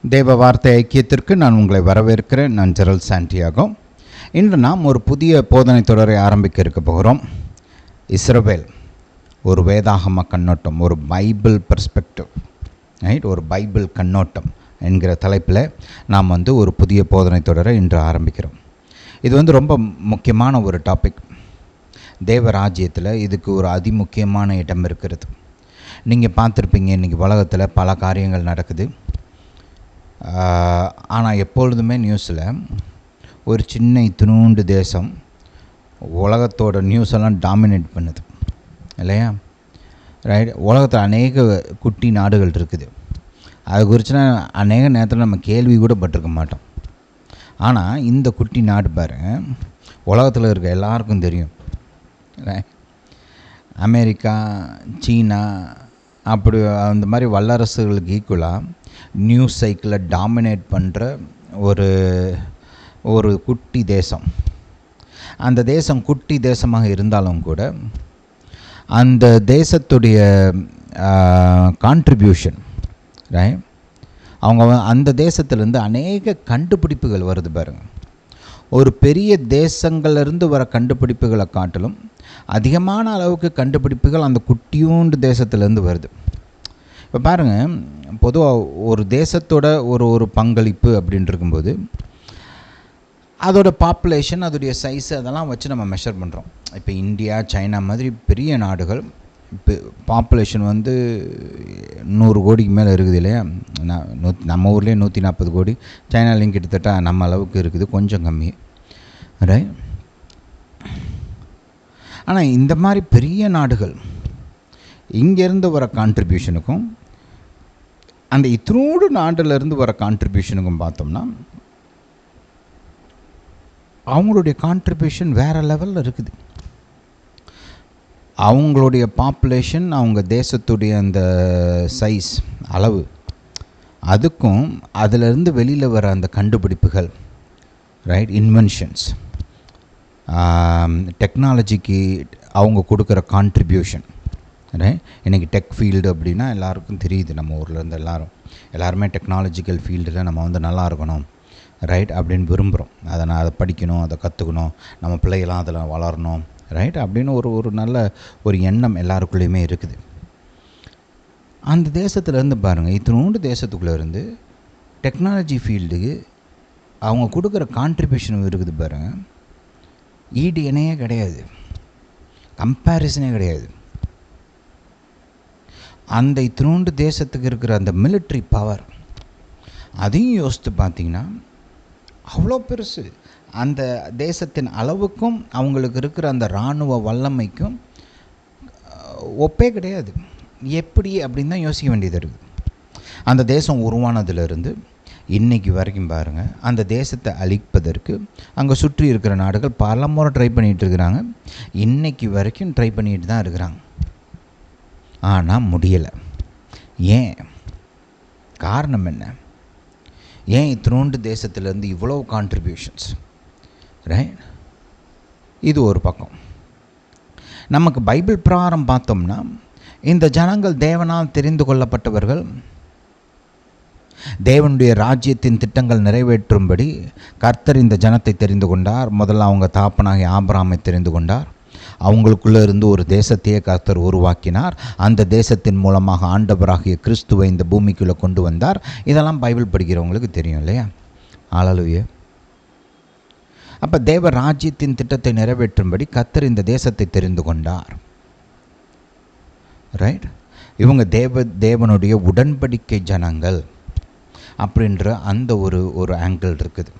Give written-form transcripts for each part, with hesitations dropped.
தேவ வார்த்தை ஐக்கியத்திற்கு நான் உங்களை வரவேற்கிறேன். நான் ஜெரல் சாண்டியாகோ. இன்று நாம் ஒரு புதிய போதனை தொடரை ஆரம்பிக்க இருக்க போகிறோம். இஸ்ரவேல் ஒரு வேதாகம கண்ணோட்டம், ஒரு பைபிள் பெர்ஸ்பெக்டிவ், ரைட், ஒரு பைபிள் கண்ணோட்டம் என்கிற தலைப்பில் நாம் ஒரு புதிய போதனை தொடரை இன்று ஆரம்பிக்கிறோம். இது ரொம்ப முக்கியமான ஒரு டாபிக். தேவராஜ்யத்தில் இதுக்கு ஒரு அதிமுக்கியமான இடம் இருக்கிறது. நீங்கள் பார்த்துருப்பீங்க, இன்றைக்கி உலகத்தில் பல காரியங்கள் நடக்குது. ஆனால் எப்பொழுதுமே நியூஸில் ஒரு சின்ன இத்தினூண்டு தேசம் உலகத்தோட நியூஸ் எல்லாம் டாமினேட் பண்ணுது இல்லையா? ரைட். உலகத்தில் அநேக குட்டி நாடுகள் இருக்குது. அது குறிச்சுனா அநேக நேரத்தில் நம்ம கேள்வி கூட பட்டிருக்க மாட்டோம். ஆனால் இந்த குட்டி நாடு பாருங்க, உலகத்தில் இருக்க எல்லாருக்கும் தெரியும். அமெரிக்கா, சீனா, அப்படி அந்த மாதிரி வல்லரசுகளுக்கு ஈக்குவலாக நியூஸ் சைக்கிளை டாமினேட் பண்ணுற ஒரு குட்டி தேசம். அந்த தேசம் குட்டி தேசமாக இருந்தாலும் கூட அந்த தேசத்துடைய கான்ட்ரிபியூஷன், ரைட், அவங்க அந்த தேசத்துலேருந்து அநேக கண்டுபிடிப்புகள் வருது பாருங்கள். ஒரு பெரிய தேசங்கள்லேருந்து வர கண்டுபிடிப்புகளை காட்டிலும் அதிகமான அளவுக்கு கண்டுபிடிப்புகள் அந்த குட்டியூண்டு தேசத்துலேருந்து வருது. இப்போ பாருங்கள், பொதுவாக ஒரு தேசத்தோட ஒரு பங்களிப்பு அப்படின்னு இருக்கும்போது அதோட பாப்புலேஷன், அதோடைய சைஸு, அதெல்லாம் வச்சு நம்ம மெஷர் பண்ணுறோம். இப்போ இந்தியா, சைனா மாதிரி பெரிய நாடுகள் இப்போ பாப்புலேஷன் 100 கோடிக்கு மேலே இருக்குது இல்லையா? நம்ம ஊர்லேயே 140 கோடி, சைனாலையும் கிட்டத்தட்ட நம்ம அளவுக்கு இருக்குது, கொஞ்சம் கம்மி, ரைட். ஆனால் இந்த மாதிரி பெரிய நாடுகள் இங்கேருந்து வர கான்ட்ரிபியூஷனுக்கும் அந்த இத்தினோடு நாட்டிலேருந்து வர கான்ட்ரிபியூஷனுக்கும் பார்த்தோம்னா அவங்களுடைய கான்ட்ரிபியூஷன் வேறு லெவலில் இருக்குது. அவங்களுடைய பாப்புலேஷன், அவங்க தேசத்துடைய அந்த சைஸ், அளவு, அதுக்கும் அதிலிருந்து வெளியில் வர அந்த கண்டுபிடிப்புகள், ரைட், இன்வென்ஷன்ஸ், டெக்னாலஜிக்கு அவங்க கொடுக்குற கான்ட்ரிபியூஷன், ரைட். இன்றைக்கி டெக் ஃபீல்டு அப்படின்னா எல்லாருக்கும் தெரியுது. நம்ம ஊரில் இருந்து எல்லாருமே டெக்னாலஜிக்கல் ஃபீல்டில் நம்ம நல்லா இருக்கணும், ரைட், அப்படின்னு விரும்புகிறோம். அதை படிக்கணும், அதை கற்றுக்கணும், நம்ம பிள்ளைகளாம் அதில் வளரணும், ரைட், அப்படின்னு ஒரு நல்ல ஒரு எண்ணம் எல்லாருக்குள்ளேயுமே இருக்குது. அந்த தேசத்துலேருந்து பாருங்கள், இத்தினோண்டு தேசத்துக்குள்ளே இருந்து டெக்னாலஜி ஃபீல்டுக்கு அவங்க கொடுக்குற கான்ட்ரிபியூஷன் இருக்குது பாருங்கள். ஈடு இணையே கிடையாது, கம்பேரிசனே கிடையாது. அந்த இத்தினோண்டு தேசத்துக்கு இருக்கிற அந்த மிலிட்ரி பவர், அதையும் யோசித்து பார்த்தீங்கன்னா அவ்வளோ பெருசு. அந்த தேசத்தின் அளவுக்கும் அவங்களுக்கு இருக்கிற அந்த இராணுவ வல்லமைக்கும் ஒப்பே கிடையாது. எப்படி அப்படின்னு தான் யோசிக்க வேண்டியது இருக்குது. அந்த தேசம் உருவானதுலேருந்து இன்றைக்கி வரைக்கும் பாருங்கள், அந்த தேசத்தை அழிப்பதற்கு அங்கே சுற்றி இருக்கிற நாடுகள் பல முறை ட்ரை பண்ணிகிட்டு இருக்கிறாங்க. இன்றைக்கி வரைக்கும் ட்ரை பண்ணிட்டு தான் இருக்கிறாங்க. ஆனால் முடியலை. ஏன்? காரணம் என்ன? ஏன் இத்தினோண்டு தேசத்துலேருந்து இவ்வளோ கான்ட்ரிபியூஷன்ஸ், ரைட்? இது ஒரு பக்கம். நமக்கு பைபிள் பிரகாரம் பார்த்தோம்னா இந்த ஜனங்கள் தேவனால் தெரிந்து கொள்ளப்பட்டவர்கள். தேவனுடைய ராஜ்யத்தின் திட்டங்கள் நிறைவேற்றும்படி கர்த்தர் இந்த ஜனத்தை தெரிந்து கொண்டார். முதல்ல அவங்க தாப்பனாகிய ஆபிரகாமை தெரிந்து கொண்டார். அவங்களுக்குள்ளே இருந்து ஒரு தேசத்தையே கர்த்தர் உருவாக்கினார். அந்த தேசத்தின் மூலமாக ஆண்டவராகிய கிறிஸ்துவை இந்த பூமிக்குள்ளே கொண்டு வந்தார். இதெல்லாம் பைபிள் படிக்கிறவங்களுக்கு தெரியும் இல்லையா? ஹல்லேலூயா. அப்போ தேவ ராஜ்யத்தின் திட்டத்தை நிறைவேற்றும்படி கர்த்தர் இந்த தேசத்தை தெரிந்து கொண்டார், ரைட். இவங்க தேவனுடைய உடன்படிக்கை ஜனங்கள் அப்படின்ற அந்த ஒரு ஆங்கிள் இருக்குது.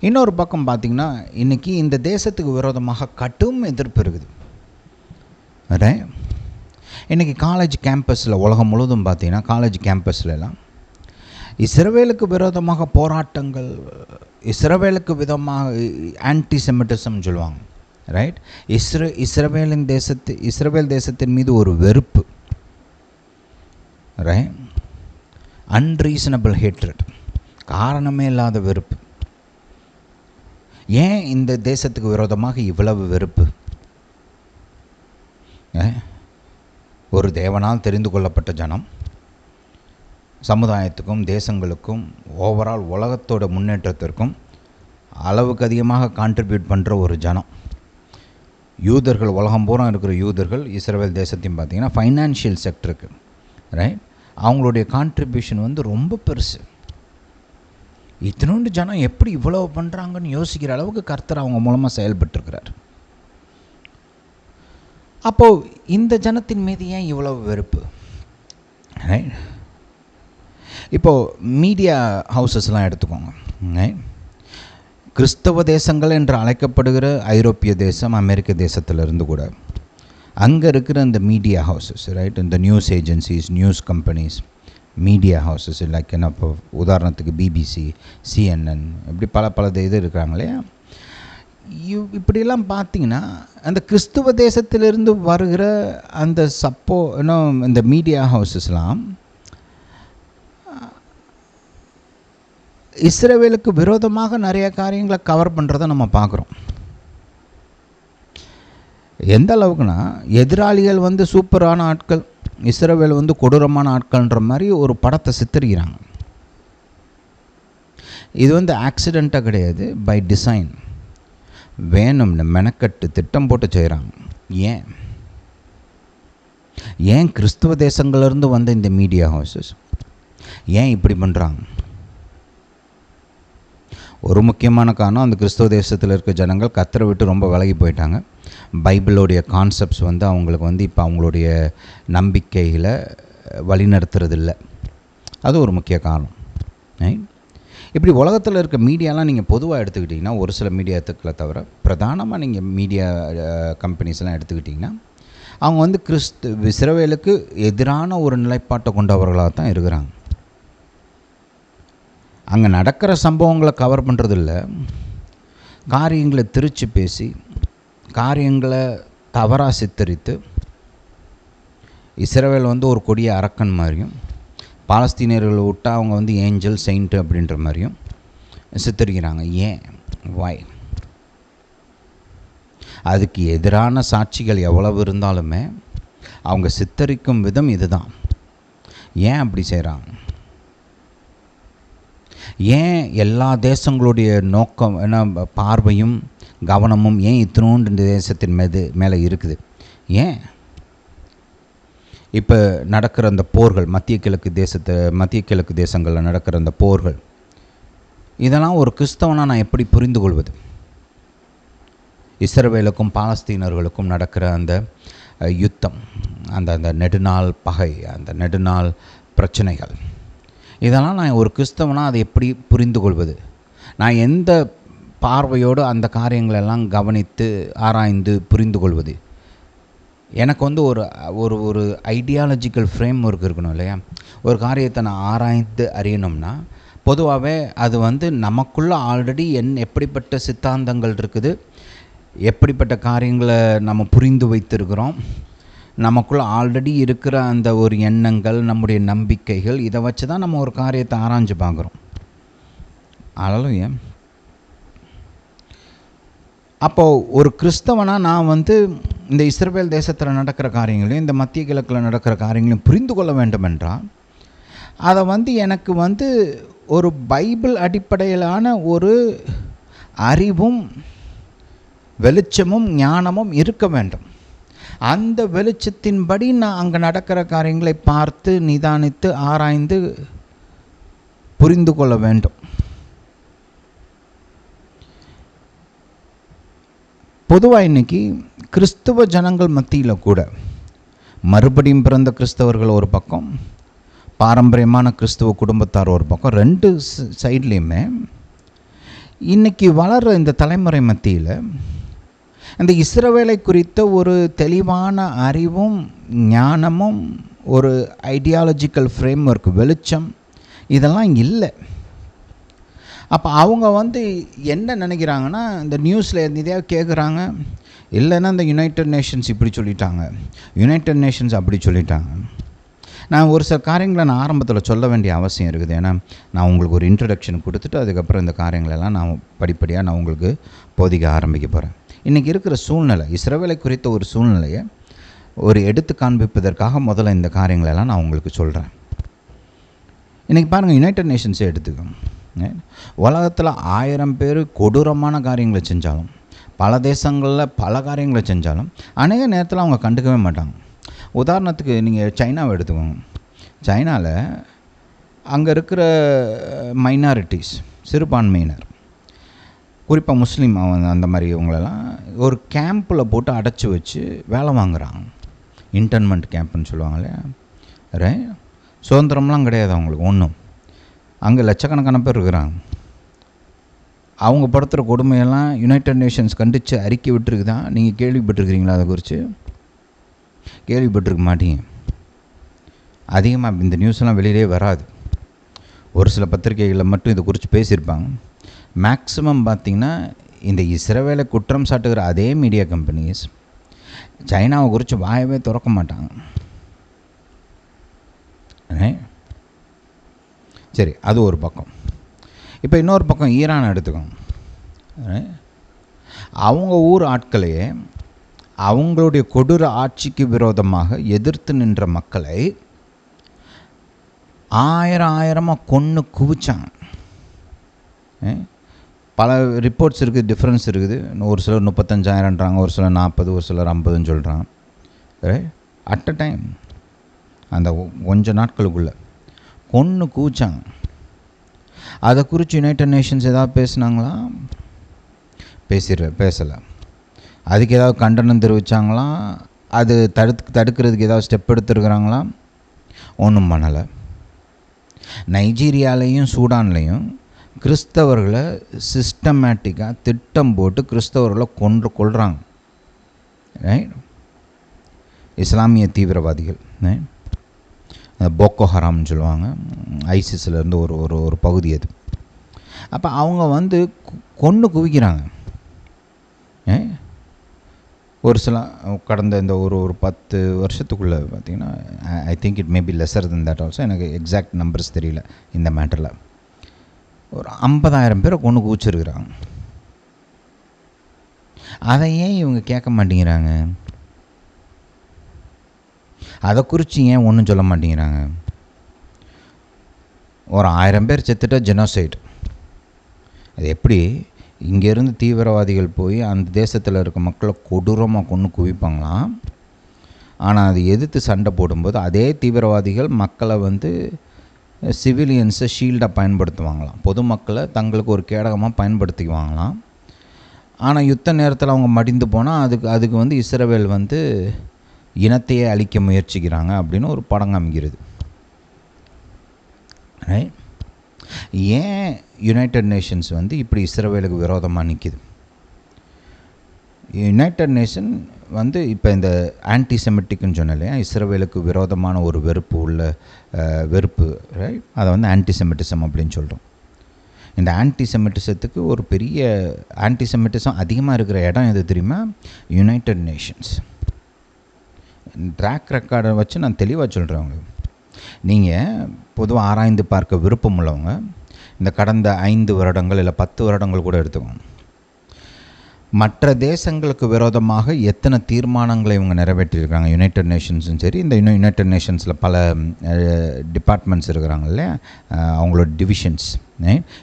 இன்னொரு பக்கம் பார்த்திங்கன்னா இன்றைக்கி இந்த தேசத்துக்கு விரோதமாக கடும் எதிர்ப்பு இருக்குது, ரைட். இன்றைக்கி காலேஜ் கேம்பஸில், உலகம் முழுவதும் பார்த்திங்கன்னா காலேஜ் கேம்பஸ்லாம் இஸ்ரவேலுக்கு விரோதமாக போராட்டங்கள், இஸ்ரவேலுக்கு விதமாக ஆன்டிசெமிட்டிசம் சொல்லுவாங்க, ரைட். இஸ்ரவேல் தேசத்தின் மீது ஒரு வெறுப்பு, ரைட். அன்ரீசனபிள் ஹேட்ரட், காரணமே இல்லாத வெறுப்பு. ஏன் இந்த தேசத்துக்கு விரோதமாக இவ்வளவு வெறுப்பு? ஒரு தேவனால் தெரிந்து கொள்ளப்பட்ட ஜனம், சமுதாயத்துக்கும் தேசங்களுக்கும் ஓவரால் உலகத்தோட முன்னேற்றத்திற்கும் அளவுக்கு அதிகமாக கான்ட்ரிபியூட் பண்ணுற ஒரு ஜனம். யூதர்கள், உலகம் பூரா இருக்கிற யூதர்கள் இஸ்ரவேல் தேசத்தையும் பார்த்திங்கன்னா ஃபைனான்ஷியல் செக்டருக்கு ரைட், அவங்களுடைய கான்ட்ரிபியூஷன் வந்து ரொம்ப பெருசு. இத்தினோண்டு ஜனம் எப்படி இவ்வளோ பண்ணுறாங்கன்னு யோசிக்கிற அளவுக்கு கர்த்தர் அவங்க மூலமாக செயல்பட்டுருக்கிறார். அப்போது இந்த ஜனத்தின் மீது ஏன் இவ்வளோ வெறுப்பு? ரைட், இப்போது மீடியா ஹவுசஸ்லாம் எடுத்துக்கோங்க. ரைட், கிறிஸ்தவ தேசங்கள் என்று அழைக்கப்படுகிற ஐரோப்பிய தேசம், அமெரிக்க தேசத்திலிருந்து கூட அங்கே இருக்கிற இந்த மீடியா ஹவுசஸ், ரைட், இந்த news agencies, news companies, media houses like என்ன, இப்போ உதாரணத்துக்கு பிபிசி, சிஎன்என், இப்படி பல இது இருக்கிறாங்க இல்லையா. இப்படியெல்லாம் பார்த்திங்கன்னா அந்த கிறிஸ்துவ தேசத்திலிருந்து வருகிற அந்த இன்னும் இந்த மீடியா ஹவுசஸ்லாம் இஸ்ரவேலுக்கு விரோதமாக நிறைய காரியங்களை கவர் பண்ணுறதை நம்ம பார்க்குறோம். எந்த அளவுக்குன்னா, எதிராளிகள் வந்து சூப்பரான ஆட்கள், இஸ்ரவேல் வந்து கொடூரமான ஆட்கள்ன்ற மாதிரி ஒரு படத்தை சித்தரிக்கிறாங்க. இது வந்து ஆக்சிடெண்ட்டாக கிடையாது, பை டிசைன், வேணும்னு மெனக்கட்டு திட்டம் போட்டு செய்கிறாங்க. ஏன் கிறிஸ்துவ தேசங்கள்லேருந்து வந்த இந்த மீடியா ஹவுசஸ் ஏன் இப்படி பண்ணுறாங்க? ஒரு முக்கியமான காரணம், அந்த கிறிஸ்தவ தேசத்தில் இருக்க ஜனங்கள் கர்த்தரை விட்டு ரொம்ப விலகி போயிட்டாங்க. பைபிளோடைய கான்செப்ட்ஸ் வந்து அவங்களுக்கு வந்து இப்போ அவங்களுடைய நம்பிக்கையில் வழிநடத்துறது இல்லை. அது ஒரு முக்கிய காரணம். இப்படி உலகத்தில் இருக்க மீடியாலாம் நீங்கள் பொதுவாக எடுத்துக்கிட்டிங்கன்னா, ஒரு சில மீடியாத்துக்களை தவிர பிரதானமாக நீங்கள் மீடியா கம்பெனிஸ்லாம் எடுத்துக்கிட்டிங்கன்னா, அவங்க வந்து இஸ்ரவேலுக்கு எதிரான ஒரு நிலைப்பாட்டை கொண்டவர்களாக தான் இருக்கிறாங்க. அங்கே நடக்கிற சம்பவங்களை கவர் பண்ணுறதில்ல, காரியங்களை திரிச்சு பேசி, காரியங்களை தவறாக சித்தரித்து, இஸ்ரவேல் வந்து ஒரு கொடிய அரக்கன் மாதிரியும், பாலஸ்தீனியர்களை விட்டால் அவங்க வந்து ஏஞ்சல், செயின்ட் அப்படின்ற மாதிரியும் சித்தரிக்கிறாங்க. ஏன்? வாய்? அதுக்கு எதிரான சாட்சிகள் எவ்வளவு இருந்தாலுமே அவங்க சித்தரிக்கும் விதம் இதுதான். ஏன் அப்படி செய்கிறாங்க? ஏன் எல்லா தேசங்களுடைய நோக்கம் என்ன, பார்வையும் கவனமும் ஏன் இத்தினோண்டு இந்த தேசத்தின் மேலே இருக்குது? ஏன் இப்போ நடக்கிற அந்த போர்கள், மத்திய கிழக்கு தேசங்களில் நடக்கிற அந்த போர்கள், இதெல்லாம் ஒரு கிறிஸ்தவனாக நான் எப்படி புரிந்து கொள்வது? இஸ்ரவேலுக்கும் பாலஸ்தீனர்களுக்கும் நடக்கிற அந்த யுத்தம், அந்த நெடுநாள் பகை, அந்த நெடுநாள் பிரச்சனைகள், இதெல்லாம் நான் ஒரு கிறிஸ்தவனாக அதை எப்படி புரிந்து கொள்வது? நான் எந்த பார்வையோடு அந்த காரியங்களெல்லாம் கவனித்து ஆராய்ந்து புரிந்து கொள்வது? எனக்கு வந்து ஒரு ஐடியாலஜிக்கல் ஃப்ரேம் ஒர்க் இருக்கணும் இல்லையா? ஒரு காரியத்தை நான் ஆராய்ந்து அறியணும்னா பொதுவாகவே அது வந்து நமக்குள்ளே ஆல்ரெடி எப்படிப்பட்ட சித்தாந்தங்கள் இருக்குது, எப்படிப்பட்ட காரியங்களை நம்ம புரிந்து வைத்திருக்கிறோம், நமக்குள்ளே ஆல்ரெடி இருக்கிற அந்த ஒரு எண்ணங்கள், நம்முடைய நம்பிக்கைகள், இதை வச்சு தான் நம்ம ஒரு காரியத்தை ஆராய்ஞ்சு பார்க்குறோம். அல்லேலூயா. அப்போது ஒரு கிறிஸ்தவனாக நான் வந்து இந்த இஸ்ரவேல் தேசத்தில் நடக்கிற காரியங்களையும் இந்த மத்திய கிழக்கில் நடக்கிற காரியங்களையும் புரிந்து கொள்ள வேண்டும் என்றால், அதை வந்து எனக்கு வந்து ஒரு பைபிள் அடிப்படையிலான ஒரு அறிவும் வெளிச்சமும் ஞானமும் இருக்க வேண்டும். அந்த வெளிச்சத்தின்படி நான் அங்கே நடக்கிற காரியங்களை பார்த்து நிதானித்து ஆராய்ந்து புரிந்து கொள்ள வேண்டும். பொதுவாக இன்றைக்கி கிறிஸ்துவ ஜனங்கள் மத்தியில் கூட மறுபடியும் பிறந்த கிறிஸ்தவர்கள் ஒரு பக்கம், பாரம்பரியமான கிறிஸ்துவ குடும்பத்தார் ஒரு பக்கம், ரெண்டு சைட்லேயுமே இன்றைக்கி வளர்கிற இந்த தலைமுறை மத்தியில் அந்த இஸ்ரவேலை குறித்த ஒரு தெளிவான அறிவும் ஞானமும் ஒரு ஐடியாலஜிக்கல் ஃப்ரேம் ஒர்க், வெளிச்சம், இதெல்லாம் இல்லை. அப்போ அவங்க வந்து என்ன நினைக்கிறாங்கன்னா, இந்த நியூஸில் எதையாவது கேட்குறாங்க, இல்லைன்னா இந்த யுனைடெட் நேஷன்ஸ் இப்படி சொல்லிட்டாங்க, யுனைடெட் நேஷன்ஸ் அப்படி சொல்லிட்டாங்க. நான் ஒரு சில காரியங்களை நான் ஆரம்பத்தில் சொல்ல வேண்டிய அவசியம் இருக்குது. ஏன்னா நான் உங்களுக்கு ஒரு இன்ட்ரடக்ஷன் கொடுத்துட்டு அதுக்கப்புறம் இந்த காரியங்களெல்லாம் நான் படிப்படியாக நான் உங்களுக்கு போதிக்க ஆரம்பிக்க போகிறேன். இன்றைக்கி இருக்கிற சூழ்நிலை, இஸ்ரவேலை குறித்த ஒரு சூழ்நிலையை ஒரு எடுத்து காண்பிப்பதற்காக முதல்ல இந்த காரியங்களெல்லாம் நான் உங்களுக்கு சொல்கிறேன். இன்றைக்கி பாருங்கள், யுனைடெட் நேஷன்ஸை எடுத்துக்கோங்க. உலகத்தில் 1000 பேர் கொடூரமான காரியங்களை செஞ்சாலும், பல தேசங்களில் பல காரியங்களை செஞ்சாலும் அநேக நேரத்தில் அவங்க கண்டுக்கவே மாட்டாங்க. உதாரணத்துக்கு நீங்கள் சைனாவை எடுத்துக்கோங்க. சைனாவில் அங்கே இருக்கிற மைனாரிட்டிஸ், சிறுபான்மையினர், குறிப்பாக முஸ்லீம் அந்த மாதிரி இவங்களெல்லாம் ஒரு கேம்பில் போட்டு அடைச்சி வச்சு வேலை வாங்குகிறாங்க. இன்டர்ன்மெண்ட் கேம்ப்னு சொல்லுவாங்க இல்லையா. சுதந்திரம்லாம் கிடையாது அவங்களுக்கு ஒன்றும். அங்கே லட்சக்கணக்கான பேர் இருக்கிறாங்க. அவங்க படுத்துகிற கொடுமையெல்லாம் யுனைடெட் நேஷன்ஸ் கண்டித்து அறிக்கை விட்டுருக்குதான். நீங்கள் கேள்விப்பட்டிருக்கிறீங்களா? அதை குறித்து கேள்விப்பட்டிருக்க மாட்டீங்க. அதிகமாக இந்த நியூஸ்லாம் வெளியிலே வராது. ஒரு சில பத்திரிகைகளில் மட்டும் இதை குறித்து பேசியிருப்பாங்க. மேக்ஸிமம் பார்த்திங்கன்னா இந்த இஸ்ரவேலை குற்றம் சாட்டுகிற அதே மீடியா கம்பெனிஸ் சைனாவை குறித்து வாயவே திறக்க மாட்டாங்க. சரி, அது ஒரு பக்கம். இப்போ இன்னொரு பக்கம் ஈரான் எடுத்துக்கோங்க. அவங்க ஊர் ஆட்களையே அவங்களுடைய கொடூர ஆட்சிக்கு விரோதமாக எதிர்த்து நின்ற மக்களை ஆயிரமாக கொன்று குவிச்சாங்க. பல ரிப்போர்ட்ஸ் இருக்குது, டிஃப்ரென்ஸ் இருக்குது. ஒரு சிலர் 35,000ன்றாங்க, ஒரு சிலர் 40, ஒரு சிலர் 50ன்னு சொல்கிறாங்க. அட் அ டைம் அந்த கொஞ்ச நாட்களுக்குள்ளே கொன்று குவிச்சாங்க. அதை குறித்து யுனைடெட் நேஷன்ஸ் ஏதாவது பேசுனாங்களா? பேசலை. அதுக்கு ஏதாவது கண்டனம் தெரிவித்தாங்களா? அது தடுக்கிறதுக்கு ஏதாவது ஸ்டெப் எடுத்துருக்குறாங்களா? ஒன்றும் பண்ணலை. நைஜீரியாலையும் சூடான்லேயும் கிறிஸ்தவர்களை சிஸ்டமேட்டிக்காக திட்டம் போட்டு கிறிஸ்தவர்களை கொள்கிறாங்க. ரைட். இஸ்லாமிய தீவிரவாதிகள், போக்கோ ஹராம்னு சொல்லுவாங்க, ஐசிஸ்லேருந்து ஒரு பகுதி அது. அப்போ அவங்க கொன்று குவிக்கிறாங்க. ஒரு சில கடந்த இந்த ஒரு 10 வருஷத்துக்குள்ளே பார்த்திங்கன்னா, I think it may be lesser then that also, எனக்கு எக்ஸாக்ட் நம்பர்ஸ் தெரியல இந்த மேட்டரில். ஒரு 50,000 பேரை கொன்று குவிச்சிருக்கிறாங்க. அதை ஏன் இவங்க கேட்க மாட்டேங்கிறாங்க? அதை குறித்து ஏன் ஒன்றும் சொல்ல மாட்டேங்கிறாங்க? ஒரு 1000 பேர் செத்துட்டா ஜெனோசைட். அது எப்படி இங்கேருந்து தீவிரவாதிகள் போய் அந்த தேசத்தில் இருக்க மக்களை கொடூரமாக கொன்று குவிப்பாங்களாம். ஆனால் அது எதிர்த்து சண்டை போடும்போது அதே தீவிரவாதிகள் மக்களை சிவிலியன்ஸை ஷீல்டாக பயன்படுத்துவாங்களாம். பொதுமக்களை தங்களுக்கு ஒரு கேடகமாக பயன்படுத்திக்குவாங்களாம். ஆனால் யுத்த நேரத்தில் அவங்க மடிந்து போனால் அதுக்கு இஸ்ரவேல் இனத்தையே அழிக்க முயற்சிக்கிறாங்க அப்படின்னு ஒரு படம் காமிக்கிறது. ரைட். ஏன் யுனைடெட் நேஷன்ஸ் இப்படி இஸ்ரவேலுக்கு விரோதமாக நிற்கிது? யுனைடெட் நேஷன் இப்போ இந்த ஆன்டிசெமிட்டிக்னு சொன்னலையா, இஸ்ரவேலுக்கு விரோதமான ஒரு வெறுப்பு, ரைட், அதை ஆன்டிசெமிட்டிசம் அப்படின்னு சொல்கிறோம். இந்த ஆன்டிசெமிட்டிசத்துக்கு ஒரு பெரிய ஆன்டிசெமிட்டிசம் அதிகமாக இருக்கிற இடம் எது தெரியுமா? United Nations. ட்ராக் ரெக்கார்டை வச்சு நான் தெளிவாக சொல்கிறேன் உங்களுக்கு. நீங்கள் பொதுவாக ஆராய்ந்து பார்க்க விருப்பம் உள்ளவங்க இந்த கடந்த 5 வருடங்கள் இல்லை 10 வருடங்கள் கூட எடுத்துக்கோங்க. மற்ற தேசங்களுக்கு விரோதமாக எத்தனை தீர்மானங்களை இவங்க நிறைவேற்றியிருக்காங்க. யுனைடெட் நேஷன்ஸும் சரி, இந்த யுனைடெட் நேஷன்ஸில் பல டிபார்ட்மெண்ட்ஸ் இருக்கிறாங்க இல்லையா, அவங்களோட டிவிஷன்ஸ்.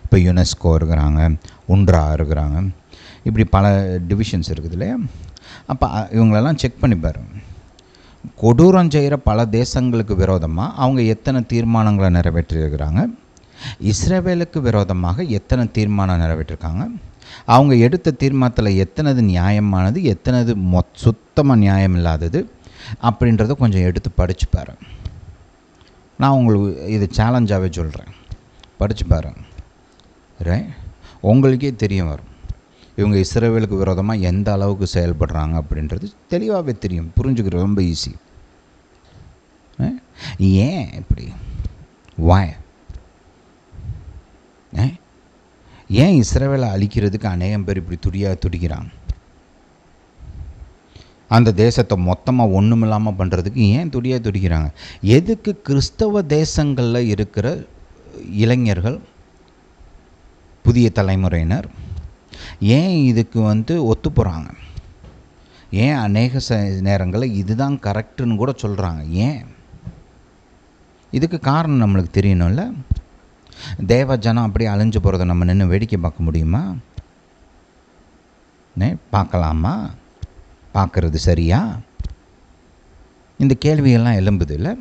இப்போ யுனெஸ்கோ இருக்கிறாங்க, உன்ரா இருக்கிறாங்க, இப்படி பல டிவிஷன்ஸ் இருக்குது இல்லையா. அப்போ இவங்களெல்லாம் செக் பண்ணி பாருங்க. கொடூரம் செய்கிற பல தேசங்களுக்கு விரோதமாக அவங்க எத்தனை தீர்மானங்களை நிறைவேற்றியிருக்கிறாங்க, இஸ்ரவேலுக்கு விரோதமாக எத்தனை தீர்மானம் நிறைவேற்றிருக்காங்க, அவங்க எடுத்த தீர்மானத்தில் எத்தனது நியாயமானது, எத்தனது சுத்தமாக நியாயம் இல்லாதது அப்படின்றத கொஞ்சம் எடுத்து படித்து பாருங்க. நான் உங்களுக்கு இது சேலஞ்சாகவே சொல்கிறேன், படித்து பாருங்க. ரைட். உங்களுக்கே தெரிய வரும் இவங்க இஸ்ரவேலுக்கு விரோதமாக எந்த அளவுக்கு செயல்படுறாங்க அப்படின்றது தெளிவாகவே தெரியும், புரிஞ்சுக்கிறது ரொம்ப ஈஸி. ஏன் இப்படி? வாய் ஏன் இஸ்ரவேலை அழிக்கிறதுக்கு அநேகம் பேர் இப்படி துடிக்கிறாங்க? அந்த தேசத்தை மொத்தமாக ஒன்றும் இல்லாமல் பண்ணுறதுக்கு ஏன் துடிக்கிறாங்க? எதுக்கு கிறிஸ்தவ தேசங்களில் இருக்கிற இளைஞர்கள், புதிய தலைமுறையினர் ஏன் இதுக்கு ஒத்து போகிறாங்க? ஏன் அநேக நேரங்களில் இதுதான் கரெக்டுன்னு கூட சொல்கிறாங்க? ஏன்? இதுக்கு காரணம் நம்மளுக்கு தெரியணும்ல. தேவ ஜனம் அப்படியே அழிஞ்சு போகிறத நம்ம நின்று வேடிக்கை பார்க்க முடியுமா? பார்க்கலாமா? பார்க்குறது சரியா? இந்த கேள்வியெல்லாம் எழும்புது இல்லை?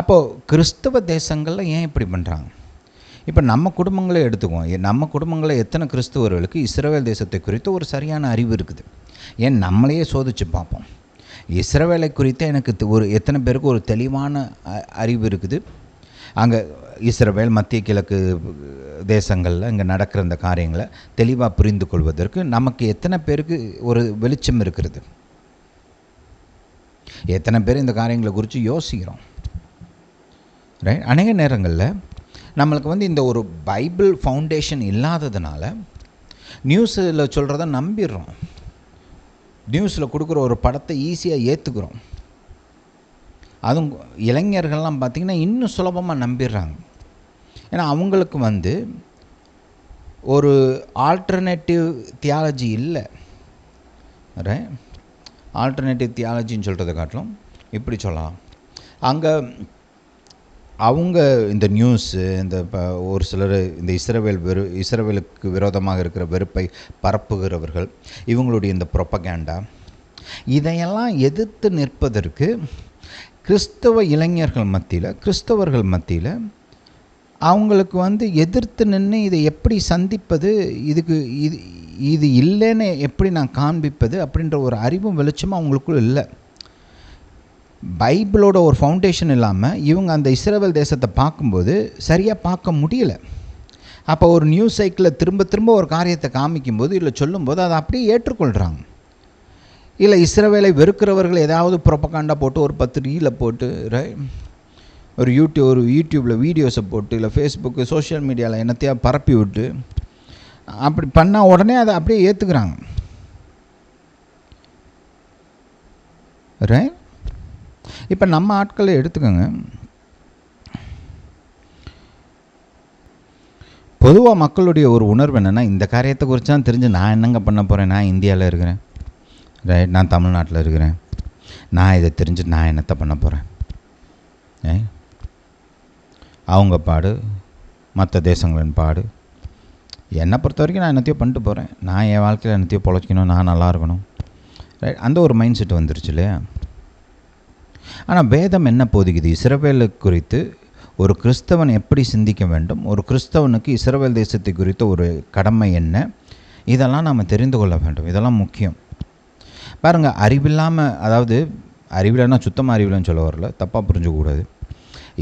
அப்போது கிறிஸ்தவ தேசங்களில் ஏன் இப்படி பண்ணுறாங்க? இப்போ நம்ம குடும்பங்களே எடுத்துக்குவோம். நம்ம குடும்பங்களில் எத்தனை கிறிஸ்தவர்களுக்கு இஸ்ரவேல் தேசத்தை குறித்து ஒரு சரியான அறிவு இருக்குது? ஏன் நம்மளையே சோதித்து பார்ப்போம். இஸ்ரவேலை குறித்து எனக்கு எத்தனை பேருக்கு ஒரு தெளிவான அறிவு இருக்குது? அங்கே இஸ்ரவேல் மத்திய கிழக்கு தேசங்களில் இங்கே நடக்கிற இந்த காரியங்களை தெளிவாக புரிந்து கொள்வதற்கு நமக்கு எத்தனை பேருக்கு ஒரு வெளிச்சம் இருக்கிறது? எத்தனை பேர் இந்த காரியங்களை குறித்து யோசிக்கிறோம்? ரைட். அநேக நேரங்களில் நம்மளுக்கு இந்த ஒரு பைபிள் ஃபவுண்டேஷன் இல்லாததுனால நியூஸில் சொல்கிறத நம்பிடுறோம். நியூஸில் கொடுக்குற ஒரு படத்தை ஈஸியாக ஏற்றுக்கிறோம். அதுவும் இளைஞர்கள்லாம் பார்த்திங்கன்னா இன்னும் சுலபமாக நம்பிடுறாங்க. ஏன்னா அவங்களுக்கு ஒரு ஆல்டர்னேட்டிவ் தியாலஜி இல்லை. ஆல்டர்னேட்டிவ் தியாலஜின்னு சொல்கிறத காட்டிலும் இப்படி சொல்லலாம், அங்கே அவங்க இந்த நியூஸு இந்த ஒரு சிலர் இந்த இஸ்ரவேலுக்கு விரோதமாக இருக்கிற வெறுப்பை பரப்புகிறவர்கள், இவங்களுடைய இந்த ப்ரொபகேண்டா, இதையெல்லாம் எதிர்த்து நிற்பதற்கு கிறிஸ்தவ இளைஞர்கள் மத்தியில், கிறிஸ்தவர்கள் மத்தியில் அவங்களுக்கு எதிர்த்து நின்று இதை எப்படி சந்திப்பது, இது இல்லைன்னு எப்படி நான் காண்பிப்பது அப்படின்ற ஒரு அறிவும் வெளிச்சமும் அவங்களுக்குள்ள இல்லை. பைபிளோட ஒரு ஃபவுண்டேஷன் இல்லாமல் இவங்க அந்த இஸ்ரவேல் தேசத்தை பார்க்கும்போது சரியாக பார்க்க முடியலை. அப்போ ஒரு நியூஸ் சைக்கிளில் திரும்ப திரும்ப ஒரு காரியத்தை காமிக்கும்போது இல்லை சொல்லும்போது அதை அப்படியே ஏற்றுக்கொள்கிறாங்க. இல்லை இஸ்ரவேலை வெறுக்கிறவர்கள் ஏதாவது ப்ரொபகண்டா போட்டு ஒரு 10 ரீலை போட்டு ஒரு யூடியூப்பில் வீடியோஸை போட்டு இல்லை ஃபேஸ்புக்கு சோஷியல் மீடியாவில் என்னத்தையா பரப்பி விட்டு அப்படி பண்ணால் உடனே அதை அப்படியே ஏற்றுக்கிறாங்க. இப்போ நம்ம ஆட்களை எடுத்துக்கோங்க. பொதுவாக மக்களுடைய ஒரு உணர்வு என்னென்னா, இந்த காரியத்தை குறித்து தான் தெரிஞ்சு நான் என்னங்க பண்ண போகிறேன், நான் இந்தியாவில் இருக்கிறேன், நான் தமிழ்நாட்டில் இருக்கிறேன், நான் இதை தெரிஞ்சு நான் என்னத்தை பண்ண போகிறேன், அவங்க பாடு மற்ற தேசங்களின் பாடு, என்னை பொறுத்த வரைக்கும் நான் என்னத்தையோ பண்ணிட்டு போகிறேன், நான் என் வாழ்க்கையில் என்னத்தையோ பொழைக்கணும், நான் நல்லா இருக்கணும், அந்த ஒரு மைண்ட் செட் வந்துருச்சு இல்லையா? ஆனால் வேதம் என்ன போதிக்குது? இஸ்ரவேலை குறித்து ஒரு கிறிஸ்தவன் எப்படி சிந்திக்க வேண்டும், ஒரு கிறிஸ்தவனுக்கு இஸ்ரவேல் தேசத்தை குறித்த ஒரு கடமை என்ன, இதெல்லாம் நாம் தெரிந்து கொள்ள வேண்டும். இதெல்லாம் முக்கியம். பாருங்கள், அறிவில்லாமல், அதாவது அறிவில்லைன்னா சுத்தமாக அறிவில்லைன்னு சொல்ல வரல, தப்பாக புரிஞ்சக்கூடாது.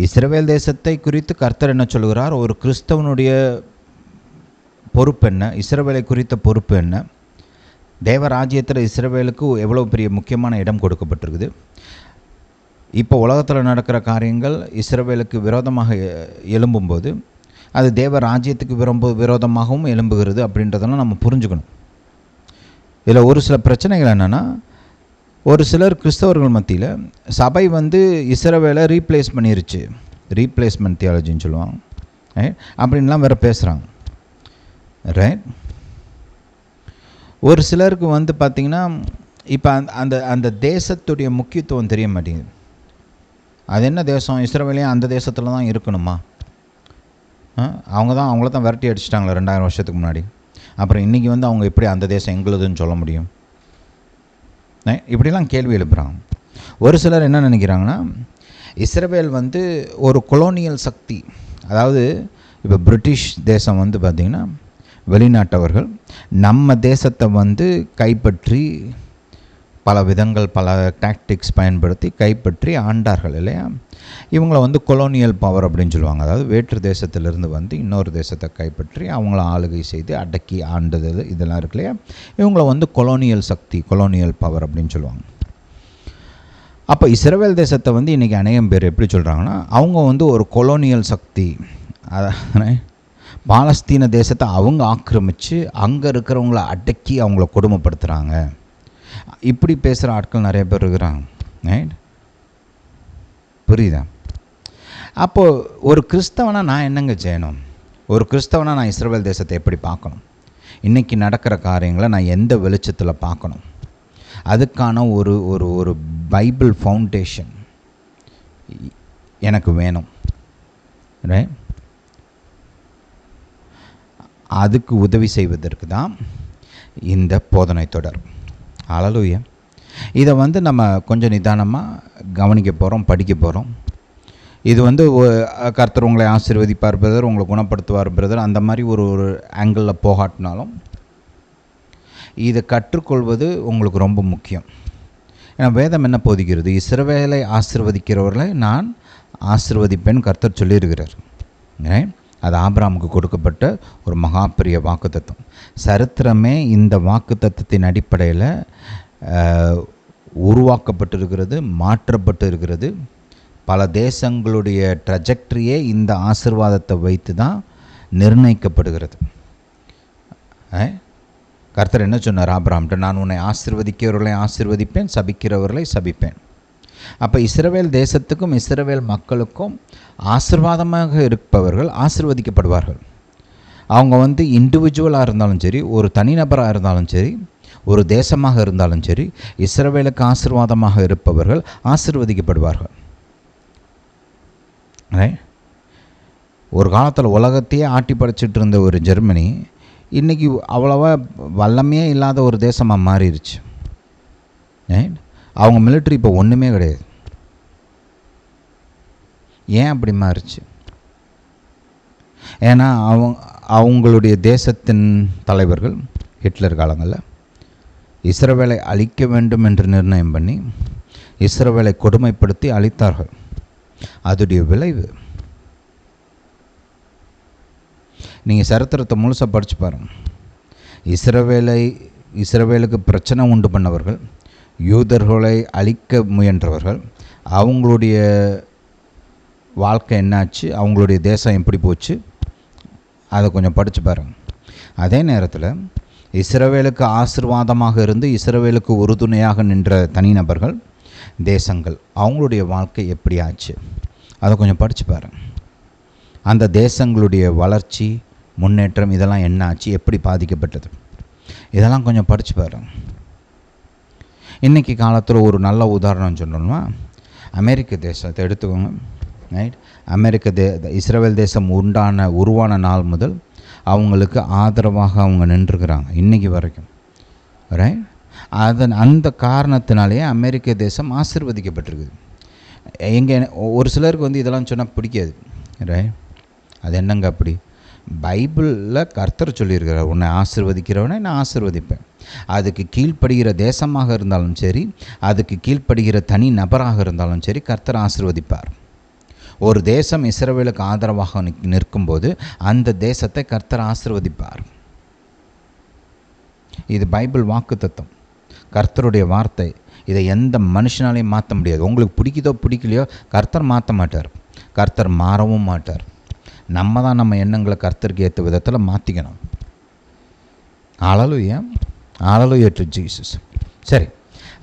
இஸ்ரவேல் தேசத்தை குறித்து கர்த்தர் என்ன சொல்கிறார், ஒரு கிறிஸ்தவனுடைய பொறுப்பு என்ன, இஸ்ரவேலை குறித்த பொறுப்பு என்ன, தேவராஜ்யத்தில் இஸ்ரவேலுக்கு எவ்வளோ பெரிய முக்கியமான இடம் கொடுக்கப்பட்டிருக்குது. இப்போ உலகத்தில் நடக்கிற காரியங்கள் இஸ்ரவேலுக்கு விரோதமாக எழும்பும்போது அது தேவ ராஜ்யத்துக்கு விரோதமாகவும் எழும்புகிறது அப்படின்றதெல்லாம் நம்ம புரிஞ்சுக்கணும். இதில் ஒரு சில பிரச்சனைகள் என்னென்னா, ஒரு சிலர் கிறிஸ்தவர்கள் மத்தியில் சபை இஸ்ரவேலை ரீப்ளேஸ் பண்ணிருச்சு, ரீப்ளேஸ்மெண்ட் தியாலஜின்னு சொல்லுவாங்க, அப்படின்லாம் வேறு பேசுகிறாங்க. ரைட். ஒரு சிலருக்கு பார்த்திங்கன்னா இப்போ அந்த தேசத்துடைய முக்கியத்துவம் தெரிய மாட்டேங்குது. அது என்ன தேசம், இஸ்ரவேலையும் அந்த தேசத்தில் தான் இருக்கணுமா? அவங்கள தான் விரட்டி அடிச்சிட்டாங்களே 2000 வருஷத்துக்கு முன்னாடி. அப்புறம் இன்றைக்கி அவங்க எப்படி அந்த தேசம் எங்களுதுன்னு சொல்ல முடியும்? இப்படிலாம் கேள்வி எழுப்புறாங்க. ஒரு சிலர் என்ன நினைக்கிறாங்கன்னா, இஸ்ரவேல் ஒரு கொலோனியல் சக்தி, அதாவது இப்போ பிரிட்டிஷ் தேசம் பார்த்திங்கன்னா வெளிநாட்டவர்கள் நம்ம தேசத்தை கைப்பற்றி பல விதங்கள், பல டாக்டிக்ஸ் பயன்படுத்தி கைப்பற்றி ஆண்டார்கள் இல்லையா? இவங்கள கொலோனியல் பவர் அப்படின்னு சொல்லுவாங்க. அதாவது வேற்று தேசத்திலிருந்து இன்னொரு தேசத்தை கைப்பற்றி அவங்கள ஆளுகை செய்து அடக்கி ஆண்டது, இதெல்லாம் இருக்கு இல்லையா? இவங்கள கொலோனியல் சக்தி, கொலோனியல் பவர் அப்படின்னு சொல்லுவாங்க. அப்போ இஸ்ரவேல் தேசத்தை இன்றைக்கி அநேகம் பேர் எப்படி சொல்கிறாங்கன்னா, அவங்க ஒரு கொலோனியல் சக்தி, பாலஸ்தீன தேசத்தை அவங்க ஆக்கிரமித்து அங்கே இருக்கிறவங்கள அடக்கி அவங்கள கொடுமைப்படுத்துகிறாங்க. இப்படி பேசுகிற ஆட்கள் நிறைய பேர் இருக்கிறாங்க. ரைட், புரியுதா? அப்போது ஒரு கிறிஸ்தவனாக நான் என்னங்க செய்யணும்? ஒரு கிறிஸ்தவனாக நான் இஸ்ரவேல் தேசத்தை எப்படி பார்க்கணும்? இன்றைக்கி நடக்கிற காரியங்களை நான் எந்த வெளிச்சத்தில் பார்க்கணும்? அதுக்கான ஒரு ஒரு ஒரு பைபிள் ஃபவுண்டேஷன் எனக்கு வேணும். ரைட். அதுக்கு உதவி செய்வதற்கு தான் இந்த போதனை தொடர். ஹல்லேலூயா. இதை நம்ம கொஞ்சம் நிதானமாக கவனிக்க போகிறோம், படிக்க போகிறோம். இது கர்த்தர் உங்களை ஆசீர்வதிப்பார் பிரதர், உங்களை குணப்படுத்துவார் பிரதர், அந்த மாதிரி ஒரு ஆங்கிளில் போகாட்டினாலும் இதை கற்றுக்கொள்வது உங்களுக்கு ரொம்ப முக்கியம். ஏன்னா வேதம் என்ன போதிக்கிறது? இஸ்ரவேலை ஆசீர்வதிக்கிறவர்களை நான் ஆசீர்வதிப்பேன் கர்த்தர் சொல்லியிருக்கிறார். அது ஆபிரகாமுக்கு கொடுக்கப்பட்ட ஒரு மகா பெரிய வாக்குத்தத்தம். சரித்திரமே இந்த வாக்குத்தத்தத்தின் அடிப்படையில் உருவாக்கப்பட்டிருக்கிறது, மாற்றப்பட்டு இருக்கிறது. பல தேசங்களுடைய ட்ரஜெக்டரியே இந்த ஆசீர்வாதத்தை வைத்து தான் நிர்ணயிக்கப்படுகிறது. கர்த்தர் என்ன சொன்னார் ஆபிரகாம்கிட்ட? நான் உன்னை ஆசீர்வதிக்கிறவர்களை ஆசீர்வதிப்பேன், சபிக்கிறவர்களை சபிப்பேன். அப்போ இஸ்ரவேல் தேசத்துக்கும் இஸ்ரவேல் மக்களுக்கும் ஆசீர்வாதமாக இருப்பவர்கள் ஆசீர்வதிக்கப்படுவார்கள். அவங்க இண்டிவிஜுவலாக இருந்தாலும் சரி, ஒரு தனிநபராக இருந்தாலும் சரி, ஒரு தேசமாக இருந்தாலும் சரி, இஸ்ரவேலுக்கு ஆசீர்வாதமாக இருப்பவர்கள் ஆசீர்வதிக்கப்படுவார்கள். ஒரு காலத்தில் உலகத்தையே ஆட்டி படைச்சிட்டு இருந்த ஒரு ஜெர்மனி இன்றைக்கி அவ்வளோவா வல்லமையே இல்லாத ஒரு தேசமாக மாறிடுச்சு. அவங்க மிலிட்ரி இப்போ ஒன்றுமே கிடையாது. ஏன் அப்படி மாறிச்சு? ஏன்னா அவங்களுடைய தேசத்தின் தலைவர்கள் ஹிட்லர் காலங்களில் இஸ்ரவேலை அழிக்க வேண்டும் என்று நிர்ணயம் பண்ணி இஸ்ரவேலை கொடுமைப்படுத்தி அழித்தார்கள். அதுடைய விளைவு நீங்கள் சரித்திரத்தை முழுசாக படித்து பாருங்கள். இஸ்ரவேலுக்கு பிரச்சனை உண்டு பண்ணவர்கள், யூதர்களை அழிக்க முயன்றவர்கள், அவங்களுடைய வாழ்க்கை என்னாச்சு, அவங்களுடைய தேசம் எப்படி போச்சு, அதை கொஞ்சம் படித்து பாருங்கள். அதே நேரத்தில் இஸ்ரவேலுக்கு ஆசீர்வாதமாக இருந்து இஸ்ரவேலுக்கு உறுதுணையாக நின்ற தனிநபர்கள், தேசங்கள், அவங்களுடைய வாழ்க்கை எப்படி ஆச்சு, அதை கொஞ்சம் படித்து பாருங்கள். அந்த தேசங்களுடைய வளர்ச்சி, முன்னேற்றம், இதெல்லாம் என்ன ஆச்சு, எப்படி பாதிக்கப்பட்டது, இதெல்லாம் கொஞ்சம் படித்து பாருங்கள். இன்றைக்கி காலத்தில் ஒரு நல்ல உதாரணம் சொல்லணும்னா அமெரிக்க தேசத்தை எடுத்துக்கோங்க. இஸ்ரவேல் தேசம் உருவான நாள் முதல் அவங்களுக்கு ஆதரவாக அவங்க நின்றுக்கிறாங்க இன்றைக்கி வரைக்கும். அந்த காரணத்தினாலேயே அமெரிக்க தேசம் ஆசீர்வதிக்கப்பட்டிருக்குது. ஒரு சிலருக்கு இதெல்லாம் சொன்னால் பிடிக்காது. அது என்னங்க அப்படி? பைபிளில் கர்த்தர் சொல்லியிருக்கிறார், உன்னை ஆசீர்வதிக்கிறவனை நான் ஆசீர்வதிப்பேன். அதுக்கு கீழ்ப்படுகிற தேசமாக இருந்தாலும் சரி, அதுக்கு கீழ்ப்படுகிற தனி நபராக இருந்தாலும் சரி, கர்த்தர் ஆசீர்வதிப்பார். ஒரு தேசம் இஸ்ரவேலுக்கு ஆதரவாக நிற்கும்போது அந்த தேசத்தை கர்த்தர் ஆசீர்வதிப்பார். இது பைபிள் வாக்குத்தத்தம், கர்த்தருடைய வார்த்தை. இதை எந்த மனுஷனாலையும் மாற்ற முடியாது. உங்களுக்கு பிடிக்குதோ பிடிக்கலையோ கர்த்தர் மாற்ற மாட்டார், கர்த்தர் மாறவும் மாட்டார். நம்ம தான் நம்ம எண்ணங்களை கர்த்தருக்கு ஏற்ற விதத்தில் மாற்றிக்கணும். ஹல்லேலூயா டு ஜீசஸ். சரி,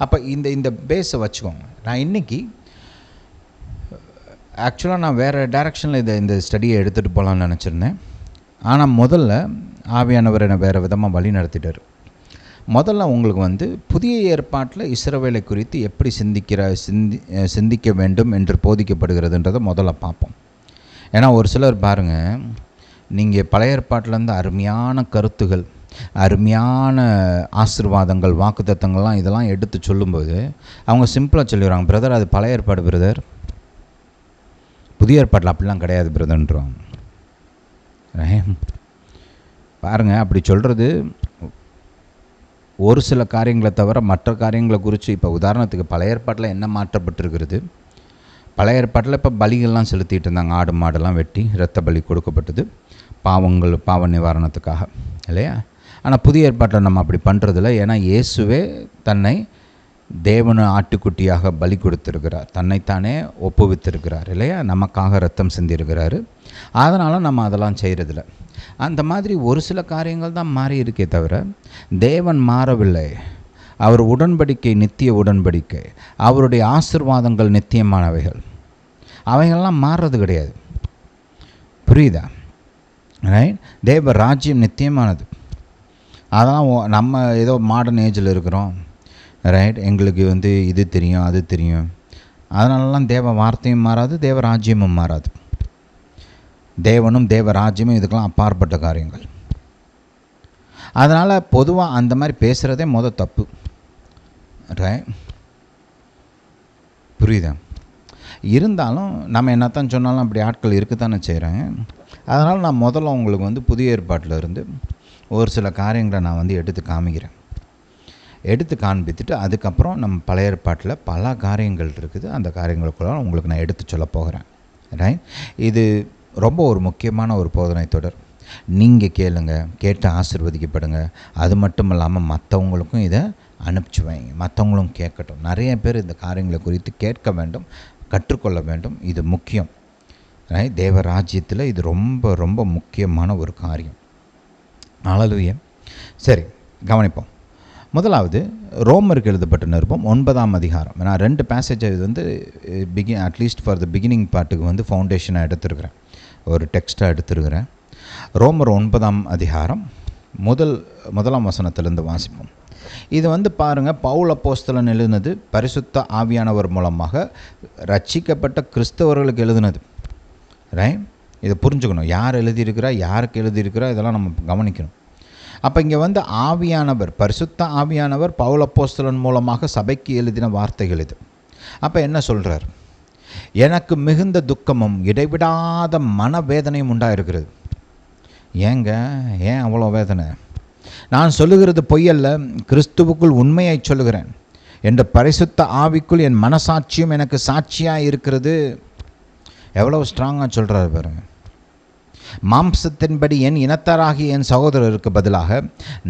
அப்போ இந்த பேஸை வச்சுக்கோங்க. நான் இன்றைக்கி ஆக்சுவலாக நான் வேறு டைரக்ஷனில் இந்த ஸ்டடியை எடுத்துகிட்டு போகலான்னு நினச்சிருந்தேன். ஆனால் முதல்ல ஆவியானவர் என்னை வேறு விதமாக வழி நடத்திட்டார். முதல்ல உங்களுக்கு புதிய ஏற்பாட்டில் இஸ்ரவேலை குறித்து எப்படி சிந்திக்க வேண்டும் என்று போதிக்கப்படுகிறதுன்றதை முதல்ல பார்ப்போம். ஏன்னா ஒரு சிலர் பாருங்கள், நீங்கள் பழைய ஏற்பாட்டிலேருந்து அருமையான கருத்துகள், அருமையான ஆசீர்வாதங்கள், வாக்குத்தத்தங்கள்லாம் இதெல்லாம் எடுத்து சொல்லும்போது அவங்க சிம்பிளாக சொல்லிடுறாங்க, பிரதர் அது பழைய ஏற்பாடு பிரதர், புதிய ஏற்பாட்டில் அப்படிலாம் கிடையாது பிரதர்ன்றோம். பாருங்கள், அப்படி சொல்கிறது ஒரு சில காரியங்களை தவிர மற்ற காரியங்களை குறித்து. இப்போ உதாரணத்துக்கு பழைய ஏற்பாட்டில் என்ன மாற்றப்பட்டிருக்கிறது? பழைய ஏற்பாட்டில் இப்போ பலிகள்லாம் செலுத்திட்டு இருந்தாங்க, ஆடு மாடெல்லாம் வெட்டி இரத்த பலி கொடுக்கப்பட்டது பாவ நிவாரணத்துக்காக, இல்லையா? ஆனால் புதிய ஏற்பாட்டில் நம்ம அப்படி பண்ணுறதில்ல. ஏன்னா இயேசுவே தன்னை தேவனு ஆட்டுக்குட்டியாக பலி கொடுத்துருக்கிறார், தன்னைத்தானே ஒப்புவித்திருக்கிறார், இல்லையா? நமக்காக ரத்தம் சிந்திருக்கிறாரு. அதனால் நம்ம அதெல்லாம் செய்கிறதில்ல. அந்த மாதிரி ஒரு சில காரியங்கள் தான் மாறி இருக்கே தவிர தேவன் மாறவில்லை. அவர் உடன்படிக்கை நித்திய உடன்படிக்கை, அவருடைய ஆசீர்வாதங்கள் நித்தியமானவைகள், அவைகள்லாம் மாறுறது கிடையாது. புரியுதா? தேவ ராஜ்யம் நித்தியமானது. அதெல்லாம் நம்ம ஏதோ மாடர்ன் ஏஜில் இருக்கிறோம், எங்களுக்கு இது தெரியும் அது தெரியும், அதனாலலாம் தேவ வார்த்தையும் மாறாது, தேவ ராஜ்யமும் மாறாது. தேவனும் தேவ ராஜ்யமும் இதுக்கெல்லாம் அப்பாற்பட்ட காரியங்கள். அதனால் பொதுவாக அந்த மாதிரி பேசுகிறதே தப்பு. புரியுதா? இருந்தாலும் நம்ம என்னத்தான் சொன்னாலும் அப்படி ஆட்கள் இருக்கத்தானே செய்கிறாங்க. அதனால் நான் முதல்ல உங்களுக்கு புதிய ஏற்பாட்டில் இருந்து ஒரு சில காரியங்களை நான் எடுத்து காண்பித்துட்டு அதுக்கப்புறம் நம்ம பழைய ஏற்பாட்டில் பல காரியங்கள் இருக்குது. அந்த காரியங்களுக்குள்ள உங்களுக்கு நான் எடுத்து சொல்ல போகிறேன். ரைட்? இது ரொம்ப ஒரு முக்கியமான ஒரு போதனை தொடர். நீங்கள் கேளுங்க, கேட்டு ஆசீர்வதிக்கப்படுங்க. அது மட்டும் இல்லாமல் மற்றவங்களுக்கும் இதை அனுப்பிச்சி வைங்க, மற்றவங்களும் கேட்கட்டும். நிறைய பேர் இந்த காரியங்களை குறித்து கேட்க வேண்டும், கற்றுக்கொள்ள வேண்டும். இது முக்கியம். தேவ ராஜ்யத்தில் இது ரொம்ப ரொம்ப முக்கியமான ஒரு காரியம். ஹல்லேலூயா. சரி, கவனிப்போம். முதலாவது ரோமருக்கு எழுதப்பட்ட நிருபம் 9ஆம் அதிகாரம். நான் 2 பேசேஜ் இது அட்லீஸ்ட் ஃபார் த பிகினிங் பார்ட்டுக்கு ஃபவுண்டேஷனாக எடுத்துருக்கிறேன், ஒரு டெக்ஸ்ட்டாக எடுத்துருக்கிறேன். ரோமர் 9ஆம் அதிகாரம் முதலாம் வசனத்திலிருந்து வாசிப்போம். இது பாருங்கள், பவுல் அப்போஸ்தலன் எழுதினது பரிசுத்த ஆவியானவர் மூலமாக ரட்சிக்கப்பட்ட கிறிஸ்தவர்களுக்கு எழுதினது. ரைட்? இதை புரிஞ்சுக்கணும். யார் எழுதியிருக்கிறா, யாருக்கு எழுதியிருக்கிறா, இதெல்லாம் நம்ம கவனிக்கணும். அப்போ இங்கே ஆவியானவர், பரிசுத்த ஆவியானவர் பவுல் அப்போஸ்தலன் மூலமாக சபைக்கு எழுதின வார்த்தைகள் இது. அப்போ என்ன சொல்கிறார்? எனக்கு மிகுந்த துக்கமும் இடைவிடாத மனவேதனையும் உண்டாயிருக்கிறது. ஏன் அவ்வளோ வேதனை? நான் சொல்லுகிறது பொய்யல்ல, கிறிஸ்துவுக்குள் உண்மையை சொல்லுகிறேன் என்ற பரிசுத்த ஆவிக்குள் என் மனசாட்சியும் எனக்கு சாட்சியாக இருக்கிறது. எவ்வளோ ஸ்ட்ராங்காக சொல்கிறார் பாருங்க. மாம்சத்தின்படி என் இனத்தாராகிய என் சகோதரருக்கு பதிலாக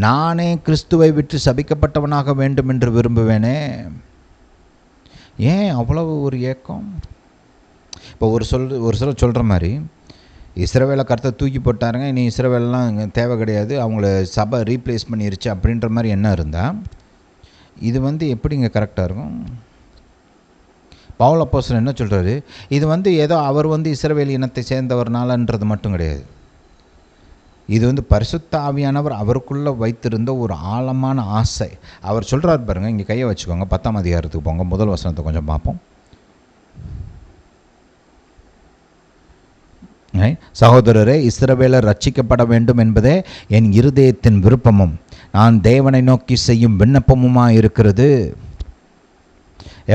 நானே கிறிஸ்துவை விட்டு சபிக்கப்பட்டவனாக வேண்டும் என்று விரும்புவேனே. ஏன் அவ்வளவு ஒரு ஏக்கம்? இப்போ ஒரு சிலர் சொல்கிற மாதிரி, இஸ்ரவேலை கர்த்தர் தூக்கி போட்டாருங்க, இனி இஸ்ரவேல்லாம் தேவை கிடையாது, அவங்கள சபை ரீப்ளேஸ் பண்ணிருச்சு அப்படின்ற மாதிரி என்ன இருந்தால் இது எப்படிங்க கரெக்டாக இருக்கும்? பவுல் அப்போஸ்தலன் என்ன சொல்கிறாரு? இது ஏதோ அவர் இஸ்ரவேல் இனத்தை சேர்ந்தவர்னாலன்றது மட்டும் கிடையாது. இது பரிசுத்த ஆவியானவர் அவருக்குள்ளே வைத்திருந்த ஒரு ஆழமான ஆசை. அவர் சொல்கிறார் பாருங்கள், இங்கே கையை வச்சுக்கோங்க, 10ஆம் அதிகாரத்துக்கு போங்க, முதல் வசனத்தை கொஞ்சம் பார்ப்போம். சகோதரரே, இஸ்ரவேலர் ரட்சிக்கப்பட வேண்டும் என்பதே என் இருதயத்தின் விருப்பமும் நான் தேவனை நோக்கி செய்யும் விண்ணப்பமுமாக இருக்கிறது.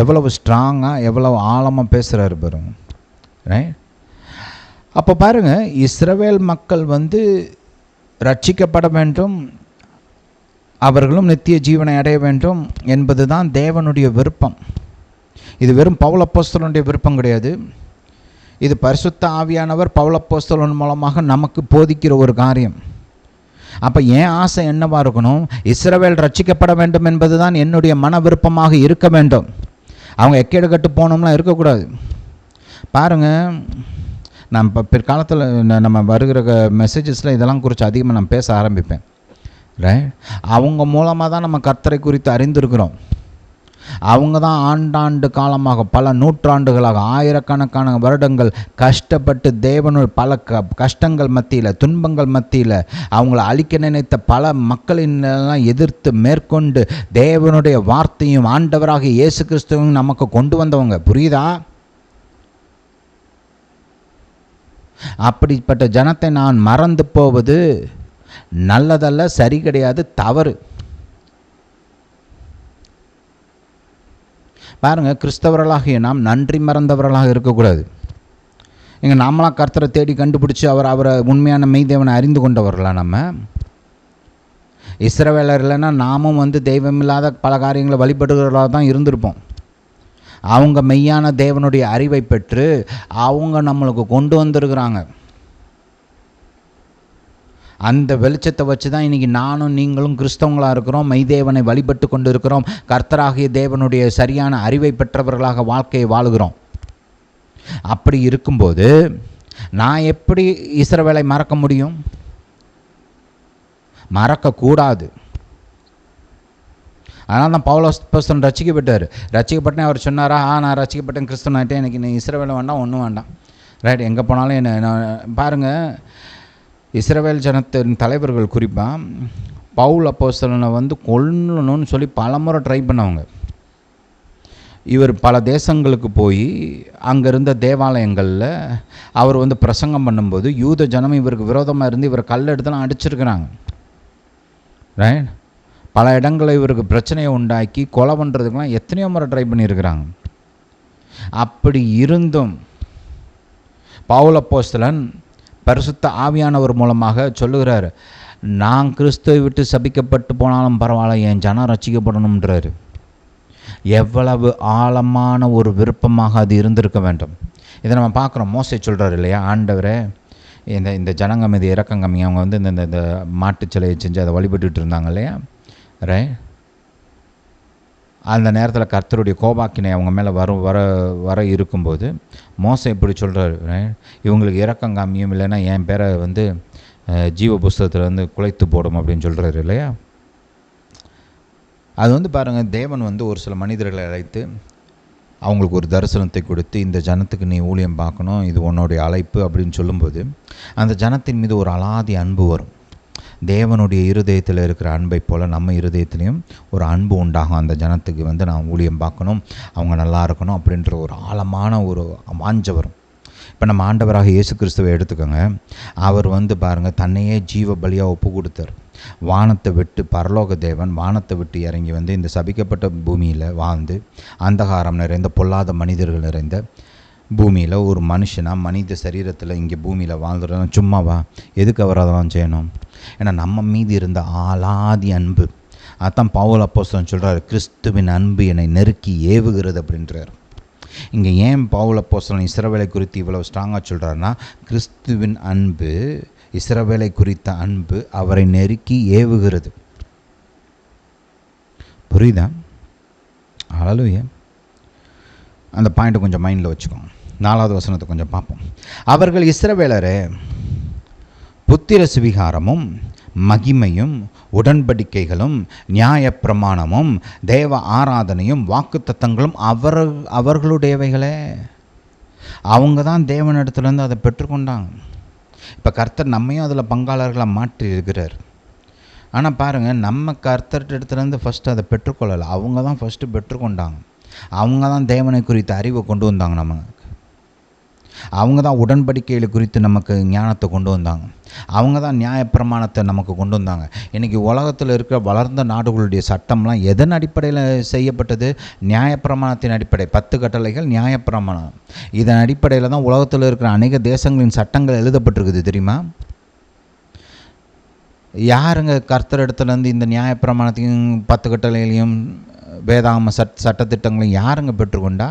எவ்வளவு ஸ்ட்ராங்காக, எவ்வளவு ஆழமாக பேசுகிறாரு பாருங்க. ரைட்? அப்போ பாருங்கள், இஸ்ரவேல் மக்கள் ரட்சிக்கப்பட வேண்டும், அவர்களும் நித்திய ஜீவனை அடைய வேண்டும் என்பது தான் தேவனுடைய விருப்பம். இது வெறும் பவுல் அப்போஸ்தலனுடைய விருப்பம் கிடையாது. இது பரிசுத்த ஆவியானவர் பவுல் அப்போஸ்தலன் மூலமாக நமக்கு போதிக்கிற ஒரு காரியம். அப்போ என் ஆசை என்னவாக இருக்கணும்? இஸ்ரவேல் ரட்சிக்கப்பட வேண்டும் என்பது தான் என்னுடைய மன விருப்பமாக இருக்க வேண்டும். அவங்க எக்கேடு கட்டு போனோம்லாம் இருக்கக்கூடாது. பாருங்கள், நான் இப்போ பிற்காலத்தில் நம்ம வருகிற மெசேஜஸில் இதெல்லாம் குறித்து அதிகமாக நான் பேச ஆரம்பிப்பேன். ரைட்? அவங்க மூலமாக தான் நம்ம கர்த்தரை குறித்து அறிந்திருக்கிறோம். அவங்க தான் ஆண்டாண்டு காலமாக, பல நூற்றாண்டுகளாக, ஆயிரக்கணக்கான வருடங்கள் கஷ்டப்பட்டு தேவனுடைய பல கஷ்டங்கள் மத்தியில், துன்பங்கள் மத்தியில் அவங்கள அழிக்க நினைத்த பல மக்களினெல்லாம் எதிர்த்து மேற்கொண்டு தேவனுடைய வார்த்தையும் ஆண்டவராக இயேசு கிறிஸ்துவையும் நமக்கு கொண்டு வந்தவங்க. புரியுதா? அப்படிப்பட்ட ஜனத்தை நான் மறந்து போவது நல்லதல்ல, சரி கிடையாது, தவறு. பாருங்கள், கிறிஸ்தவர்களாகிய நாம் நன்றி மறந்தவர்களாக இருக்கக்கூடாது. இங்கே நாமளாம் கர்த்தரை தேடி கண்டுபிடிச்சி அவரை உண்மையான மெய்தேவனை அறிந்து கொண்டவர்களா? நம்ம இஸ்ரவேலர் இல்லைன்னா நாமும் தெய்வமில்லாத பல காரியங்களை வழிபடுகிறவர்களாக தான் இருந்திருப்போம். அவங்க மெய்யான தேவனுடைய அறிவை பெற்று அவங்க நம்மளுக்கு கொண்டு வந்திருக்கிறாங்க. அந்த வெளிச்சத்தை வச்சு தான் இன்றைக்கி நானும் நீங்களும் கிறிஸ்தவங்களாக இருக்கிறோம், மெய்தேவனை வழிபட்டு கொண்டு இருக்கிறோம், கர்த்தராகிய தேவனுடைய சரியான அறிவை பெற்றவர்களாக வாழ்க்கையை வாழுகிறோம். அப்படி இருக்கும்போது நான் எப்படி இஸ்ரவேலை மறக்க முடியும்? மறக்கக்கூடாது. அதனால் தான் பவுல் அப்போஸ்தலன் ரட்சிக்கப்பட்டேன் அவர் சொன்னாரா? நான் ரட்சிக்கப்பட்டேன், கிறிஸ்தவன் ஆகிட்டேன், எனக்கு நீ இஸ்ரவேலை வேண்டாம், ஒன்றும் வேண்டாம். ரைட்? எங்கே போனாலும் என்ன பாருங்கள், இஸ்ரவேல் ஜனத்தின் தலைவர்கள் குறிப்பாக பவுல் அப்போஸ்தலனை கொல்லணும்னு சொல்லி பலமுறை ட்ரை பண்ணவங்க. இவர் பல தேசங்களுக்கு போய் அங்கே இருந்த தேவாலயங்களில் அவர் பிரசங்கம் பண்ணும்போது யூத ஜனம் இவருக்கு விரோதமாக இருந்து இவரை கல் எடுத்துலாம் அடிச்சிருக்கிறாங்க. ரைட். பல இடங்களில் இவருக்கு பிரச்சனையை உண்டாக்கி கொலை பண்ணுறதுக்கெலாம் எத்தனையோ முறை ட்ரை பண்ணியிருக்கிறாங்க. அப்படி இருந்தும் பவுல் அப்போஸ்தலன் பரிசுத்த ஆவியானவர் மூலமாக சொல்லுகிறார், நான் கிறிஸ்துவை விட்டு சபிக்கப்பட்டு போனாலும் பரவாயில்ல, என் ஜனம் ரட்சிக்கப்படணுன்றாரு. எவ்வளவு ஆழமான ஒரு விருப்பமாக அது இருந்திருக்க வேண்டும். இதை நம்ம பார்க்குறோம். மோசே சொல்கிறார் இல்லையா, ஆண்டவரே இந்த ஜனங்க மீது இறக்கம் கம்மி. அவங்க வந்து இந்த மாட்டு சிலையை செஞ்சு அதை வழிபட்டுட்டு இருந்தாங்க இல்லையா, அந்த நேரத்தில் கர்த்தருடைய கோபாக்கினை அவங்க மேலே வர இருக்கும்போது மோசே இப்படி சொல்கிறாரு, இவங்களுக்கு இறக்கம் காமியும், இல்லைன்னா என் பேரை வந்து ஜீவ புஸ்தகத்தில் வந்து குலைத்து போடும் அப்படின்னு சொல்கிறாரு இல்லையா. அது வந்து பாருங்கள், தேவன் வந்து ஒரு சில மனிதர்களை அழைத்து அவங்களுக்கு ஒரு தரிசனத்தை கொடுத்து, இந்த ஜனத்துக்கு நீ ஊழியம் பார்க்கணும், இது உன்னுடைய அழைப்பு அப்படின்னு சொல்லும்போது அந்த ஜனத்தின் மீது ஒரு அலாதி அன்பு வரும். தேவனுடைய இருதயத்தில் இருக்கிற அன்பை போல் நம்ம இருதயத்துலேயும் ஒரு அன்பு உண்டாகும். அந்த ஜனத்துக்கு வந்து நான் ஊழியம் பார்க்கணும், அவங்க நல்லா இருக்கணும் அப்படின்ற ஒரு ஆழமான ஒரு வாஞ்சை வரும். இப்போ நம்ம ஆண்டவராக இயேசு கிறிஸ்துவை எடுத்துக்கோங்க. அவர் வந்து பாருங்கள், தன்னையே ஜீவ பலியாக ஒப்பு கொடுத்தார். வானத்தை விட்டு, பரலோக தேவன் வானத்தை விட்டு இறங்கி வந்து இந்த சபிக்கப்பட்ட பூமியில் வாழ்ந்து, அந்தகாரம் நிறைந்த பொல்லாத மனிதர்கள் நிறைந்த பூமியில் ஒரு மனுஷனாக மனித சரீரத்தில் இங்கே பூமியில் வாழ்ந்துடலாம். சும்மாவா? எதுக்கு அவர் அதெல்லாம் செய்யணும்? ஏன்னா நம்ம மீது இருந்த ஆளாதி அன்பு. அதான் பவுல் அப்போஸ்தலன் சொல்கிறார், கிறிஸ்துவின் அன்பு என்னை நெருக்கி ஏவுகிறது அப்படின்றார். இங்கே ஏன் பவுல் அப்போஸ்தலன் இஸ்ரவேலை குறித்து இவ்வளவு ஸ்ட்ராங்காக சொல்கிறாருன்னா, கிறிஸ்துவின் அன்பு, இஸ்ரவேலை குறித்த அன்பு அவரை நெருக்கி ஏவுகிறது. புரியுதா? ஹல்லேலூயா. அந்த பாயிண்ட்டை கொஞ்சம் மைண்டில் வச்சுக்கோங்க. 4வது வசனத்தை கொஞ்சம் பார்ப்போம். அவர்கள் இஸ்ரவேலரே, புத்திர சுவிகாரமும் மகிமையும் உடன்படிக்கைகளும் நியாயப்பிரமாணமும் தேவ ஆராதனையும் வாக்குத்தத்தங்களும் அவர்களுடையவைகளே. அவங்க தான் தேவனிடத்துலேருந்து அதை பெற்றுக்கொண்டாங்க. இப்போ கர்த்தர் நம்மையும் அதில் பங்காளர்களாக மாற்றி இருக்கிறார். ஆனால் பாருங்கள், நம்ம கர்த்தர் இடத்துலேருந்து ஃபஸ்ட்டு அதை பெற்றுக்கொள்ளலை. அவங்க தான் ஃபஸ்ட்டு பெற்றுக்கொண்டாங்க. அவங்க தான் தேவனை குறித்த அறிவை கொண்டு வந்தாங்க நமக்கு. அவங்க தான் உடன்படிக்கைகளை குறித்து நமக்கு ஞானத்தை கொண்டு வந்தாங்க. அவங்க தான் நியாயப்பிரமாணத்தை நமக்கு கொண்டு வந்தாங்க. இன்றைக்கி உலகத்தில் இருக்கிற வளர்ந்த நாடுகளுடைய சட்டம்லாம் எதன் அடிப்படையில் செய்யப்பட்டது? நியாயப்பிரமாணத்தின் அடிப்படை. 10 கட்டளைகள் நியாயப்பிரமாணம். இதன் அடிப்படையில் தான் உலகத்தில் இருக்கிற அநேக தேசங்களின் சட்டங்கள் எழுதப்பட்டிருக்குது, தெரியுமா? யாருங்க கர்த்தர் இடத்துலேருந்து இந்த நியாயப்பிரமாணத்தையும் 10 கட்டளைகளையும் வேதாகம சட்டத்திட்டங்களையும் யாருங்க பெற்றுக்கொண்டா?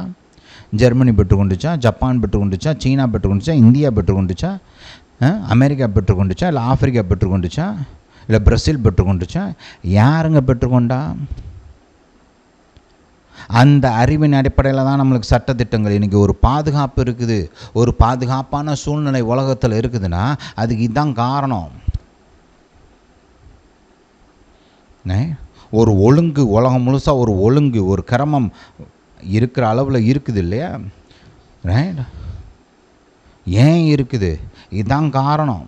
ஜெர்மனி பெற்றுக்கொண்டுச்சா? ஜப்பான் பெற்றுக்கொண்டுச்சா? சீனா பெற்றுக்கொண்டுச்சா? இந்தியா பெற்றுக்கொண்டுச்சா? அமெரிக்கா பெற்றுக்கொண்டுச்சா? இல்லை ஆப்பிரிக்கா பெற்றுக்கொண்டுச்சா? இல்லை பிரேசில் பெற்றுக்கொண்டுச்சா? யாருங்க பெற்றுக்கொண்டா? அந்த அறிவின் அடிப்படையில் தான் நம்மளுக்கு சட்டத்திட்டங்கள். இன்றைக்கி ஒரு பாதுகாப்பு இருக்குது, ஒரு பாதுகாப்பான சூழ்நிலை உலகத்தில் இருக்குதுன்னா அதுக்கு இதுதான் காரணம். ஒரு ஒழுங்கு, உலகம் முழுசாக ஒரு ஒழுங்கு, ஒரு கிரமம் இருக்கிற அளவில் இருக்குது இல்லையா? ரைட்? ஏன் இருக்குது? இதுதான் காரணம்.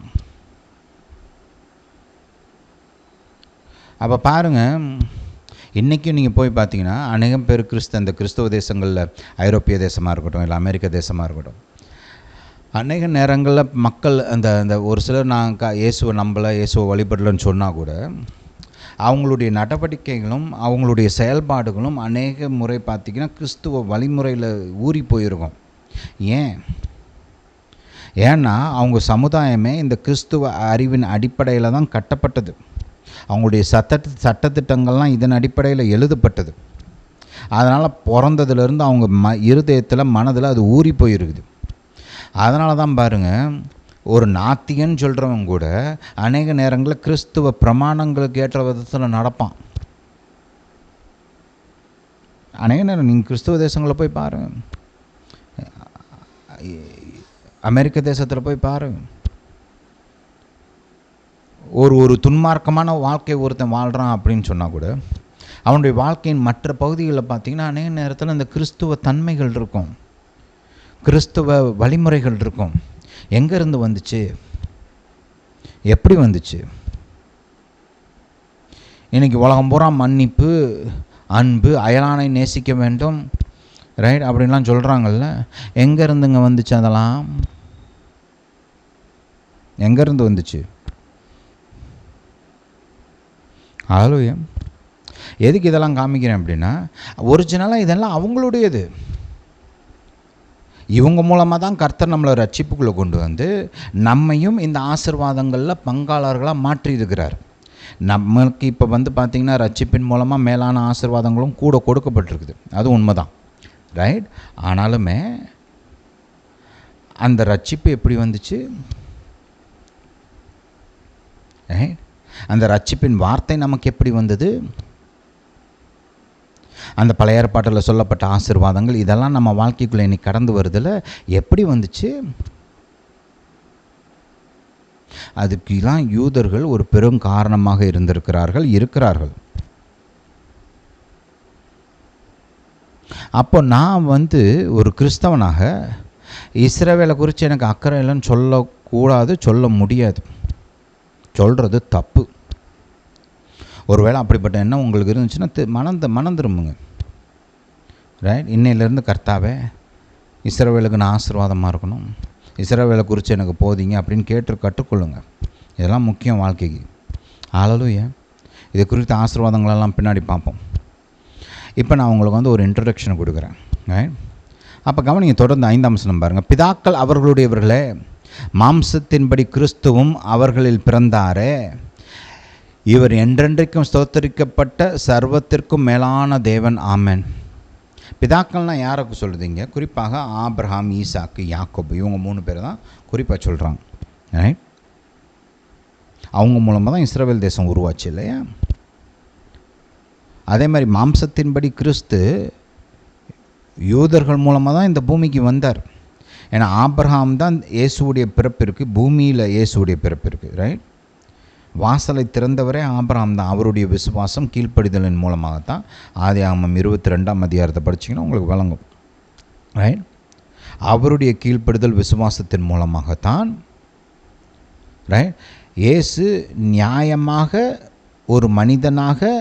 அப்போ பாருங்கள், இன்றைக்கும் நீங்கள் போய் பார்த்தீங்கன்னா அநேகம் பேர் இந்த கிறிஸ்தவ தேசங்களில், ஐரோப்பிய தேசமாக இருக்கட்டும், இல்லை அமெரிக்க தேசமாக இருக்கட்டும், அநேக நேரங்களில் மக்கள் அந்த ஒரு சிலர் நான் இயேசுவை நம்பலை, இயேசுவை வழிபடலைன்னு சொன்னால் கூட அவங்களுடைய நடவடிக்கைகளும் அவங்களுடைய செயல்பாடுகளும் அநேக முறை பார்த்திங்கன்னா கிறிஸ்துவ வழிமுறையில் ஊறி போயிருக்கும். ஏன்னா அவங்க சமுதாயமே இந்த கிறிஸ்துவ அறிவின் அடிப்படையில் தான் கட்டப்பட்டது. அவங்களுடைய சட்டத்திட்டங்கள்லாம் இதன் அடிப்படையில் எழுதப்பட்டது. அதனால் பிறந்ததுலேருந்து அவங்க இருதயத்தில், மனதில் அது ஊறி போயிருக்குது. அதனால தான் பாருங்கள், ஒரு நாத்திகன்னு சொல்கிறவங்க கூட அநேக நேரங்களில் கிறிஸ்துவ பிரமாணங்களுக்கு ஏற்ற விதத்தில் நடப்பான். அநேக நேரம் நீங்கள் கிறிஸ்துவ தேசங்களில் போய் பாருங்கள், அமெரிக்க தேசத்தில் போய் பாருங்கள், ஒரு துன்மார்க்கமான வாழ்க்கை ஒருத்தன் வாழ்கிறான் அப்படின்னு சொன்னால் கூட அவனுடைய வாழ்க்கையின் மற்ற பகுதிகளில் பார்த்திங்கன்னா அநேக நேரத்தில் இந்த கிறிஸ்துவ தன்மைகள் இருக்கும், கிறிஸ்துவ வழிமுறைகள் இருக்கும். எங்கேருந்து வந்துச்சு? எப்படி வந்துச்சு? இன்றைக்கி உலகம் பூரா மன்னிப்பு, அன்பு, அயலானை நேசிக்க வேண்டும், ரைட் அப்படின்லாம் சொல்கிறாங்கல்ல. எங்கேருந்துங்க வந்துச்சு? அதெல்லாம் எங்கேருந்து வந்துச்சு? ஹல்லேலூயா. எதுக்கு இதெல்லாம் காமிக்கிறேன் அப்படின்னா, ஒரிஜினலாக இதெல்லாம் அவங்களுடையது. இவங்க மூலமாக தான் கர்த்தர் நம்மளை ரட்சிப்புக்குள்ளே கொண்டு வந்து நம்மையும் இந்த ஆசீர்வாதங்களில் பங்காளர்களாக மாற்றியிருக்கிறார். நமக்கு இப்போ பார்த்திங்கன்னா ரட்சிப்பின் மூலமாக மேலான ஆசீர்வாதங்களும் கூட கொடுக்கப்பட்டிருக்குது. அது உண்மைதான், ரைட். ஆனாலுமே அந்த ரட்சிப்பு எப்படி வந்துச்சு? அந்த ரட்சிப்பின் வார்த்தை நமக்கு எப்படி வந்தது? அந்த பழைய ஏற்பாட்டில் சொல்லப்பட்ட ஆசீர்வாதங்கள் இதெல்லாம் நம்ம வாழ்க்கைக்குள்ளே இன்னைக்கு கடந்து வருதில் எப்படி வந்துச்சு? அதுக்கெல்லாம் யூதர்கள் ஒரு பெரும் காரணமாக இருக்கிறார்கள். அப்போ நான் ஒரு கிறிஸ்தவனாக இஸ்ரவேலை குறித்து எனக்கு அக்கறை இல்லைன்னு சொல்லக்கூடாது, சொல்ல முடியாது. சொல்கிறது தப்பு. ஒருவேளை அப்படிப்பட்ட எண்ணம் உங்களுக்கு இருந்துச்சுன்னா மனம் திரும்புங்க, ரைட். இன்னையிலேருந்து கர்த்தாவே இஸ்ரவேலுக்கு நான் ஆசீர்வாதமாக இருக்கணும், இஸ்ரவேலை குறித்து எனக்கு போதிங்க அப்படின்னு கேட்டு கற்றுக்கொள்ளுங்க. இதெல்லாம் முக்கியம் வாழ்க்கைக்கு. ஹல்லேலூயா. இது குறித்த ஆசீர்வாதங்களெல்லாம் பின்னாடி பார்ப்போம். இப்போ நான் உங்களுக்கு ஒரு இன்ட்ரடக்ஷன் கொடுக்குறேன், ரைட். அப்போ கவனிங்க, தொடர்ந்து 5ஆம் வசனம் பாருங்கள். பிதாக்கள் அவர்களுடையவர்களே, மாம்சத்தின்படி கிறிஸ்துவும் அவர்களில் பிறந்தாரே, இவர் என்றென்றைக்கும் ஸ்தோத்தரிக்கப்பட்ட சர்வத்திற்கும் மேலான தேவன். ஆமென். பிதாக்கள்னால் யாருக்கு சொல்லுதீங்க? குறிப்பாக ஆபிரகாம், ஈசாக்கு, யாக்கோபு, இவங்க 3 பேர் தான் குறிப்பாக சொல்கிறாங்க, ரைட். அவங்க மூலமாக தான் இஸ்ரவேல் தேசம் உருவாச்சு இல்லையா? அதே மாதிரி மாம்சத்தின்படி கிறிஸ்து யூதர்கள் மூலமாக தான் இந்த பூமிக்கு வந்தார். ஏன்னா ஆபிரகாம் தான் இயேசுடைய பிறப்பிற்கு, பூமியில் இயேசுடைய பிறப்பிற்கு, ரைட். வாசலை திறந்தவரே ஆபிரகாம் தான். அவருடைய விசுவாசம் கீழ்ப்படிதலின் மூலமாகத்தான். ஆதியாகமம் 22ஆம் அதிகாரத்தை படிச்சிங்கன்னா உங்களுக்கு வழங்கும், ரைட். அவருடைய கீழ்ப்படிதல் விசுவாசத்தின் மூலமாகத்தான், ரைட், இயேசு நியாயமாக ஒரு மனிதனாக,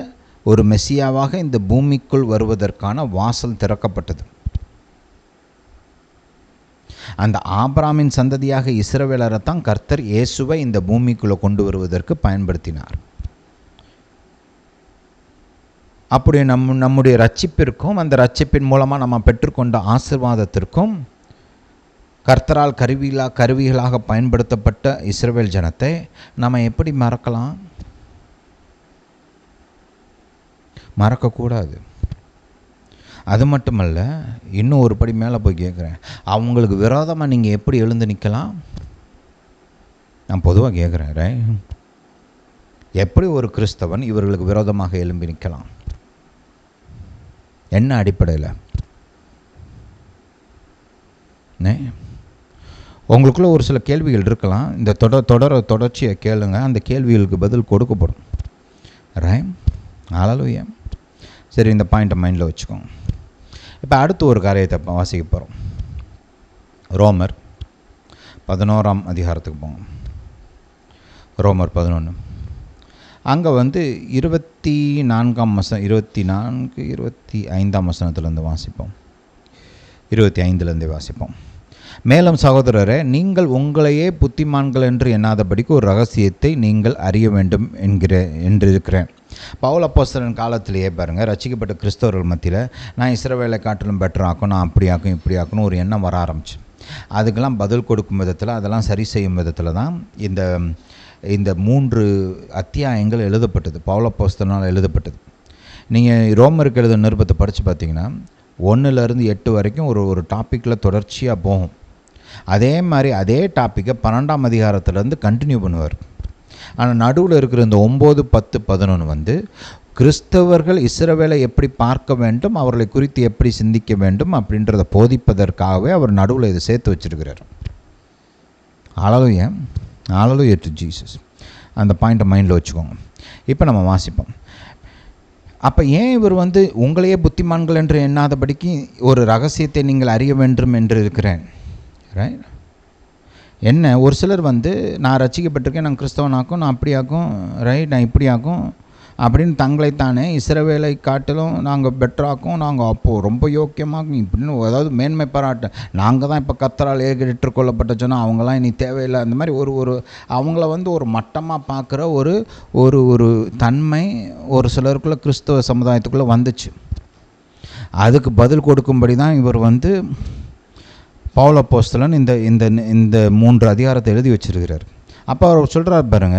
ஒரு மெசியாவாக இந்த பூமிக்குள் வருவதற்கான வாசல் திறக்கப்பட்டது. அந்த ஆபிரகாமின் சந்ததியாக இஸ்ரவேலரை தான் கர்த்தர் இயேசுவை இந்த பூமிக்குள்ளே கொண்டு வருவதற்கு பயன்படுத்தினார். அப்படி நம்முடைய ரட்சிப்பிற்கும் அந்த ரட்சிப்பின் மூலமாக நம்ம பெற்றுக்கொண்ட ஆசீர்வாதத்திற்கும் கர்த்தரால் கருவிகளாக பயன்படுத்தப்பட்ட இஸ்ரவேல் ஜனத்தை நம்ம எப்படி மறக்கலாம்? மறக்கக்கூடாது. அது மட்டுமல்ல, இன்னும் ஒரு படி மேலே போய் கேட்குறேன், அவங்களுக்கு விரோதமாக நீங்கள் எப்படி எழுந்து நிற்கலாம்? நான் பொதுவாக கேட்குறேன், ரைட். எப்படி ஒரு கிறிஸ்தவன் இவர்களுக்கு விரோதமாக எழும்பி நிற்கலாம்? என்ன அடிப்படையில்? உங்களுக்குள்ள ஒரு சில கேள்விகள் இருக்கலாம். இந்த தொடர்ச்சியை கேளுங்க, அந்த கேள்விகளுக்கு பதில் கொடுக்கப்படும், ரைட். ஹல்லேலூயா. சரி, இந்த பாயிண்ட்டை மைண்டில் வச்சுக்கோங்க. இப்போ அடுத்து ஒரு காரியத்தை வாசிக்க போகிறோம். ரோமர் 11ஆம் அதிகாரத்துக்கு போங்க. ரோமர் 11. அங்கே 24ஆம் வசனம், 25ஆம் வசனத்துலேருந்து வாசிப்போம், 25லேருந்து வாசிப்போம். மேலும் சகோதரரே, நீங்கள் உங்களையே புத்திமான்கள் என்று எண்ணாதபடிக்கு ஒரு ரகசியத்தை நீங்கள் அறிய வேண்டும் என்றிருக்கிறேன். பவுல் அப்போஸ்தலன் காலத்திலேயே பாருங்கள், ரட்சிக்கப்பட்ட கிறிஸ்தவர்கள் மத்தியில் நான் இஸ்ரவேலை காட்டிலும் பெட்டர் ஆக்கும், நான் அப்படி ஆக்கும் இப்படி ஆக்கணும் ஒரு எண்ணம் வர ஆரம்பிச்சு. அதுக்கெல்லாம் பதில் கொடுக்கும் விதத்தில், அதெல்லாம் சரி செய்யும் விதத்தில் தான் இந்த 3 அத்தியாயங்கள் எழுதப்பட்டது, பவுல் அப்போஸ்தலனால் எழுதப்பட்டது. நீங்கள் ரோமருக்கு எழுத நிருபத்தை படித்து பார்த்தீங்கன்னா 1லேருந்து 8 வரைக்கும் ஒரு டாப்பிக்கில் தொடர்ச்சியாக போகும். அதே மாதிரி அதே டாப்பிக்கை 12ஆம் அதிகாரத்துலேருந்து கண்டினியூ பண்ணுவார். ஆனால் நடுவில் இருக்கிற இந்த 9, 10, 11 கிறிஸ்தவர்கள் இஸ்ரவேலை எப்படி பார்க்க வேண்டும், அவர்களை குறித்து எப்படி சிந்திக்க வேண்டும் அப்படின்றத போதிப்பதற்காகவே அவர் நடுவில் இதை சேர்த்து வச்சிருக்கிறார். ஹல்லேலூயா, ஹல்லேலூயா டு ஜீசஸ். அந்த பாயிண்ட்டை மைண்டில் வச்சுக்கோங்க. இப்போ நம்ம வாசிப்போம். அப்போ ஏன் இவர் உங்களையே புத்திமான்கள் என்று எண்ணாதபடிக்கு ஒரு ரகசியத்தை நீங்கள் அறிய வேண்டும் என்று இருக்கிறேன், ரைட். என்ன, ஒரு சிலர் நான் ரட்சிக்கப்பட்டிருக்கேன், நான் கிறிஸ்தவனாக்கும், நான் அப்படியாக்கும், ரைட், நான் இப்படியாக்கும், அப்படின்னு தங்களைத்தானே இஸ்ரவேலை காட்டிலும் நாங்கள் பெட்டராக்கும், நாங்கள் அப்போது ரொம்ப யோக்கியமாகும் இப்படின்னு அதாவது மேன்மை பாராட்ட, நாங்கள் தான் இப்போ கர்த்தரால் ஏற்றுக்கொள்ளப்பட்ட சொன்னால் அவங்களாம் இனி தேவையில்லை, அந்த மாதிரி ஒரு அவங்கள வந்து ஒரு மட்டமாக பார்க்குற ஒரு ஒரு ஒரு தன்மை ஒரு சிலருக்குள்ளே கிறிஸ்தவ சமுதாயத்துக்குள்ளே வந்துச்சு. அதுக்கு பதில் கொடுக்கும்படி தான் இவர் வந்து பவுல் அப்போஸ்தலன் இந்த இந்த இந்த 3 அதிகாரத்தை எழுதி வச்சிருக்கிறார். அப்போ அவர் சொல்கிறார் பாருங்க,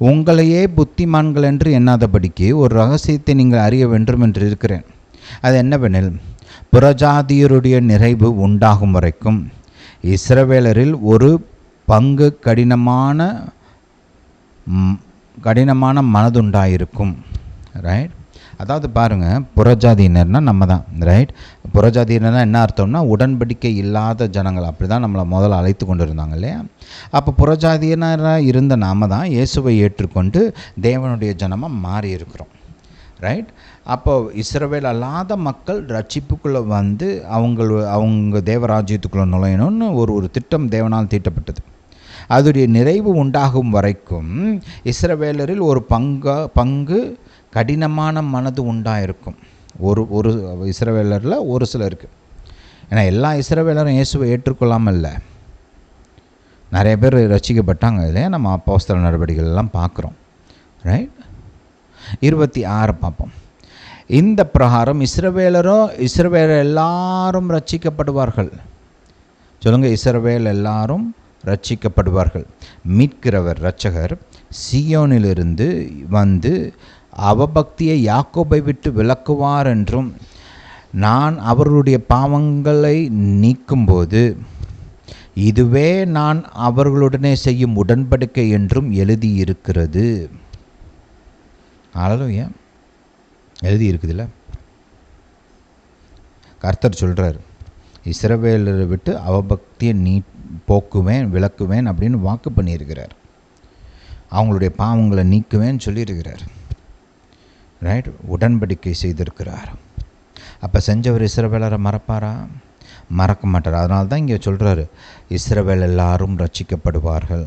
உங்களையே புத்திமான்கள் என்று எண்ணாதபடிக்கு ஒரு ரகசியத்தை நீங்கள் அறிய வேண்டும் என்று இருக்கிறேன். அது என்னவெனில், புறஜாதியருடைய நிறைவு உண்டாகும் வரைக்கும் இஸ்ரவேலரில் ஒரு பங்கு கடினமான மனதுண்டாயிருக்கும். ரைட்? அதாவது பாருங்கள், புறஜாதியினர்னா நம்ம தான். ரைட்? புறஜாதியினர்னா என்ன அர்த்தம்னா உடன்படிக்கை இல்லாத ஜனங்கள், அப்படி தான் நம்மளை முதல்ல அழைத்து கொண்டு இருந்தாங்க இல்லையா? அப்போ புறஜாதியினராக இருந்த நாம தான் இயேசுவை ஏற்றுக்கொண்டு தேவனுடைய ஜனமாக மாறி இருக்கிறோம். ரைட்? அப்போ இஸ்ரவேல் அல்லாத மக்கள் ரட்சிப்புக்குள்ளே வந்து அவங்க தேவராஜ்யத்துக்குள்ளே நுழையணும்னு ஒரு திட்டம் தேவனால் தீட்டப்பட்டது. அதோடைய நிறைவு உண்டாகும் வரைக்கும் இஸ்ரவேலரில் ஒரு பங்கு கடினமான மனது உண்டாயிருக்கும். ஒரு இஸ்ரவேலரில் ஒரு சிலருக்கு. ஏன்னா எல்லா இஸ்ரவேலரும் இயேசுவை ஏற்றுக்கொள்ளாமல் இல்லை, நிறைய பேர் ரட்சிக்கப்பட்டாங்க இல்லையா? நம்ம அப்போஸ்தல நடவடிக்கைகள் எல்லாம் பார்க்குறோம். ரைட்? 26 பார்ப்போம். இந்த பிரகாரம் இஸ்ரவேலர் எல்லாரும் ரட்சிக்கப்படுவார்கள். சொல்லுங்கள், இஸ்ரவேல் எல்லாரும் ரட்சிக்கப்படுவார்கள். மீட்கிறவர் இரட்சகர் சீயோனிலிருந்து வந்து அவபக்தியை யாக்கோபை விட்டு விலக்குவார் என்றும், நான் அவர்களுடைய பாவங்களை நீக்கும்போது இதுவே நான் அவர்களுடனே செய்யும் உடன்படிக்கை என்றும் எழுதியிருக்கிறது. அல்லேலூயா. எழுதியிருக்குதுல்ல. கர்த்தர் சொல்கிறார், இஸ்ரவேலரை விட்டு அவபக்தியை போக்குவேன், விலக்குவேன் அப்படின்னு வாக்கு பண்ணியிருக்கிறார். அவங்களுடைய பாவங்களை நீக்குவேன்னு சொல்லியிருக்கிறார். ரைட்? உடன்படிக்கை செய்திருக்கிறார். அப்போ செஞ்சவர் இஸ்ரவேலரை மறப்பாரா? மறக்க மாட்டார். அதனால தான் இங்கே சொல்கிறாரு, இஸ்ரவேல் எல்லாரும் ரட்சிக்கப்படுவார்கள்.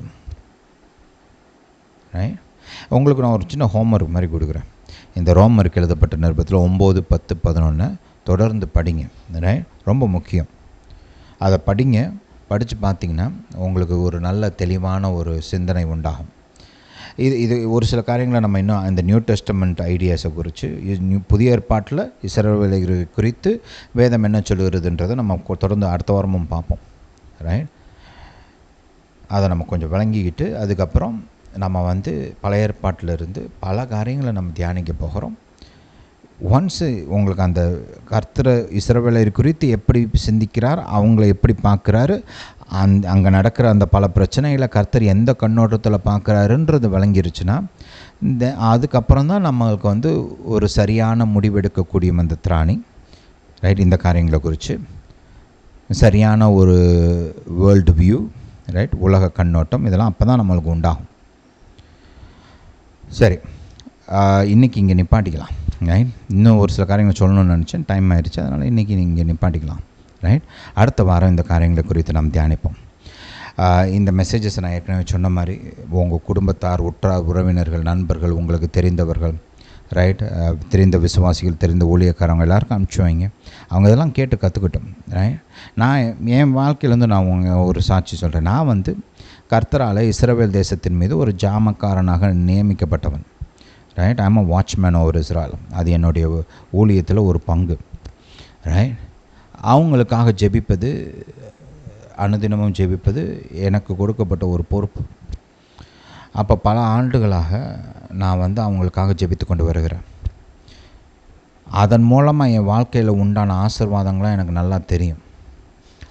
ரைட்? உங்களுக்கு நான் ஒரு சின்ன ஹோம்ஒர்க் மாதிரி கொடுக்குறேன். இந்த ரோமருக்கு எழுதப்பட்ட நிருபத்தில் 9, 10, 11 தொடர்ந்து படிங்க. ரைட்? ரொம்ப முக்கியம். அதை படித்து பார்த்தீங்கன்னா உங்களுக்கு ஒரு நல்ல தெளிவான ஒரு சிந்தனை உண்டாகும். இது ஒரு சில காரியங்களை நம்ம இன்னும் இந்த நியூ டெஸ்டமெண்ட் ஐடியாஸை குறித்து, புதிய ஏற்பாட்டில் இஸ்ரவேலை குறித்து வேதம் என்ன சொல்லுகிறதுன்றதை நம்ம தொடர்ந்து அடுத்த வாரமும் பார்ப்போம். ரைட்? அதை நம்ம கொஞ்சம் விளங்கிக்கிட்டு அதுக்கப்புறம் நம்ம வந்து பழைய ஏற்பாட்டிலிருந்து பல காரியங்களை நம்ம தியானிக்க போகிறோம். ஒன்ஸு உங்களுக்கு அந்த கர்த்தர் இஸ்ரவேலை குறித்து எப்படி சிந்திக்கிறார், அவங்கள எப்படி பார்க்குறாரு, அங்கே நடக்கிற அந்த பல பிரச்சனைகளை கர்த்தர் எந்த கண்ணோட்டத்தில் பார்க்குறாருன்றது விளங்கிருச்சுன்னா அதுக்கப்புறம் தான் நம்மளுக்கு வந்து ஒரு சரியான முடிவெடுக்கக்கூடிய அந்த திராணி. ரைட்? இந்த காரியங்களை குறித்து சரியான ஒரு வேர்ல்டு வியூ, ரைட், உலக கண்ணோட்டம், இதெல்லாம் அப்போ தான் நம்மளுக்கு உண்டாகும். சரி, இன்றைக்கி இங்கே நிப்பாட்டிக்கலாம். ரைட்? இன்னும் ஒரு சில காரியங்கள் சொல்லணும்னு நினச்சேன், டைம் ஆயிடுச்சு, அதனால் இன்றைக்கி இங்கே நிப்பாட்டிக்கலாம். ரைட்? அடுத்த வாரம் இந்த காரியங்களை குறித்து நாம் தியானிப்போம். இந்த மெசேஜஸ் நான் ஏற்கனவே சொன்ன மாதிரி உங்கள் குடும்பத்தார், உற்றார், உறவினர்கள், நண்பர்கள், உங்களுக்கு தெரிந்தவர்கள், ரைட், தெரிந்த விசுவாசிகள், தெரிந்த ஊழியக்காரங்க எல்லாருக்கும் அனுப்பிச்சி வைங்க. அவங்க இதெல்லாம் கேட்டு கற்றுக்கிட்டோம். ரைட்? நான் என் வாழ்க்கையிலேருந்து நான் ஒரு சாட்சி சொல்கிறேன். நான் வந்து கர்த்தரால் இஸ்ரவேல் தேசத்தின் மீது ஒரு ஜாமக்காரனாக நியமிக்கப்பட்டவன். Right? I'm a watchman over Israel. அது என்னுடைய ஊழியத்தில் ஒரு பங்கு. ரைட்? அவங்களுக்காக ஜெபிப்பது, அனுதினமும் ஜெபிப்பது எனக்கு கொடுக்கப்பட்ட ஒரு பொறுப்பு. அப்போ பல ஆண்டுகளாக நான் வந்து அவங்களுக்காக ஜெபித்து கொண்டு வருகிறேன். அதன் மூலமாக என் வாழ்க்கையில் உண்டான ஆசீர்வாதங்களாம் எனக்கு நல்லா தெரியும்,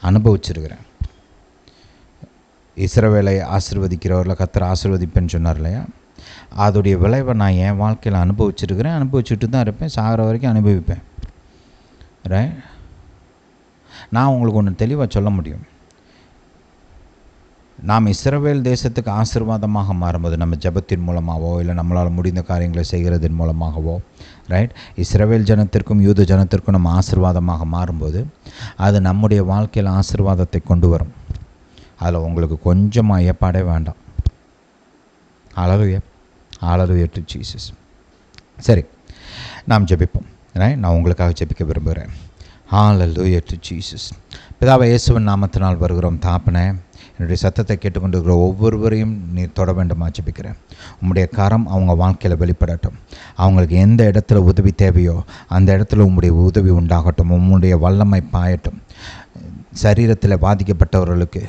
அனுபவிச்சிருக்கிறேன். இஸ்ரவேலை ஆசீர்வதிக்கிறவர்களை கர்த்தர் ஆசீர்வதிப்பேன்னு சொன்னார் இல்லையா? அதோடைய விளைவை நான் என் வாழ்க்கையில் அனுபவிச்சிருக்கிறேன், அனுபவிச்சுட்டு தான் இருப்பேன், சாகிற வரைக்கும் அனுபவிப்பேன். ரைட்? நான் உங்களுக்கு ஒன்று தெளிவாக சொல்ல முடியும். நாம் இஸ்ரவேல் தேசத்துக்கு ஆசீர்வாதமாக மாறும்போது நம்ம ஜெபத்தின் மூலமாகவோ இல்லை நம்மளால் முடிந்த காரியங்களை செய்கிறதன் மூலமாகவோ, ரைட், இஸ்ரவேல் ஜனத்திற்கும் யூத ஜனத்திற்கும் நம்ம ஆசீர்வாதமாக மாறும்போது அது நம்முடைய வாழ்க்கையில் ஆசீர்வாதத்தை கொண்டு வரும். அதில் உங்களுக்கு கொஞ்சமாக ஏற்பாடே வேண்டாம். ஹல்லேலூயா, ஹல்லேலூயா டு ஜீசஸ். சரி, நாம் ஜெபிப்போம். நான் உங்களுக்காக ஜெபிக்க விரும்புகிறேன். ஹல்லேலூயா டு ஜீசஸ். பிதாவே, இயேசுவின் நாமத்தினால் வருகிறோம். தாப்பனே, என்னுடைய சத்தத்தை கேட்டுக்கொண்டிருக்கிற ஒவ்வொருவரையும் நீர் தொட வேண்டுமா ஜெபிக்கிறேன். உம்முடைய கரம் அவங்க வாழ்க்கையில் வெளிப்படட்டும். அவங்களுக்கு எந்த இடத்துல உதவி தேவையோ அந்த இடத்துல உம்முடைய உதவி உண்டாகட்டும். உம்முடைய வல்லமை பாயட்டும். சரீரத்தில் பாதிக்கப்பட்டவர்களுக்கு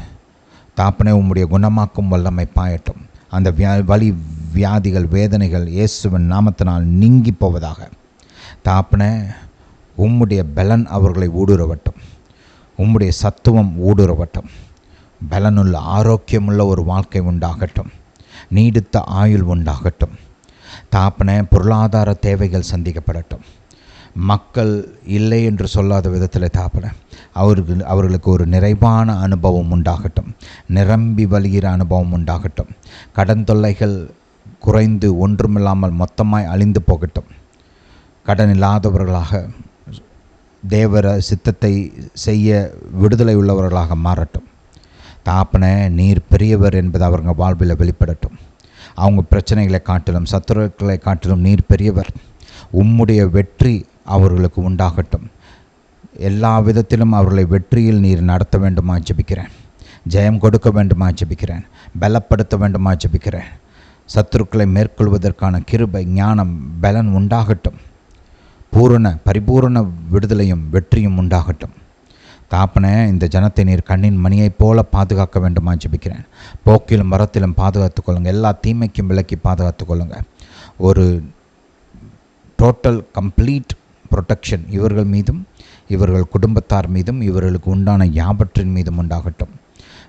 தாப்பனே உம்முடைய குணமாக்கும் வல்லமை பாயட்டும். அந்த வலி, வியாதிகள், வேதனைகள் இயேசுவின் நாமத்தினால் நீங்கி போவதாக. தாப்பனே, உம்முடைய பலன் அவர்களை ஊடுருவட்டும். உம்முடைய சத்துவம் ஊடுருவட்டும். பலனுள்ள ஆரோக்கியமுள்ள ஒரு வாழ்க்கை உண்டாகட்டும். நீடித்த ஆயுள் உண்டாகட்டும். தாப்பனே, பொருளாதார தேவைகள் சந்திக்கப்படட்டும். மக்கள் இல்லை என்று சொல்லாத விதத்தில் தாப்பனே அவர்களுக்கு ஒரு நிறைவான அனுபவம் உண்டாகட்டும். நிரம்பி வழிகிற அனுபவம் உண்டாகட்டும். கடன் தொல்லைகள் குறைந்து ஒன்றுமில்லாமல் மொத்தமாய் அழிந்து போகட்டும். கடன் இல்லாதவர்களாக தேவர சித்தத்தை செய்ய விடுதலை உள்ளவர்களாக மாறட்டும். தாப்பனே, நீர் பெரியவர் என்பது அவங்க வாழ்வில் வெளிப்படட்டும். அவங்க பிரச்சனைகளை காட்டிலும் சத்துருக்களை காட்டிலும் நீர் பெரியவர். உம்முடைய வெற்றி அவர்களுக்கு உண்டாகட்டும். எல்லா விதத்திலும் அவர்களை வெற்றியில் நீர் நடத்த வேண்டுமா ஜெபிக்கிறேன். ஜெயம் கொடுக்க வேண்டுமா ஜெபிக்கிறேன். பலப்படுத்த வேண்டுமா ஜெபிக்கிறேன். சத்துருக்களை மேற்கொள்வதற்கான கிருபை, ஞானம், பலன் உண்டாகட்டும். பரிபூரண விடுதலையும் வெற்றியும் உண்டாகட்டும். தாப்பனே, இந்த ஜனத்தை நீர் கண்ணின் மணியைப் போல பாதுகாக்க வேண்டுமா ஜெபிக்கிறேன். போக்கிலும் மரத்திலும் பாதுகாத்து கொள்ளுங்கள். எல்லா தீமைக்கும் விலக்கி பாதுகாத்து கொள்ளுங்கள். ஒரு டோட்டல் கம்ப்ளீட் ப்ரொடெக்ஷன் இவர்கள் மீதும், இவர்கள் குடும்பத்தார் மீதும், இவர்களுக்கு உண்டான யாவற்றின் மீதும் உண்டாகட்டும்.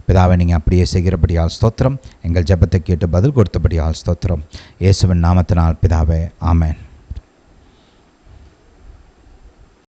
பிதாவை, நீங்கள் அப்படியே செய்கிறபடியால் ஸ்தோத்திரம். எங்கள் ஜெபத்தை கேட்டு பதில் கொடுத்தபடியால் ஸ்தோத்திரம். இயேசுவின் நாமத்தினால் பிதாவே, ஆமென்.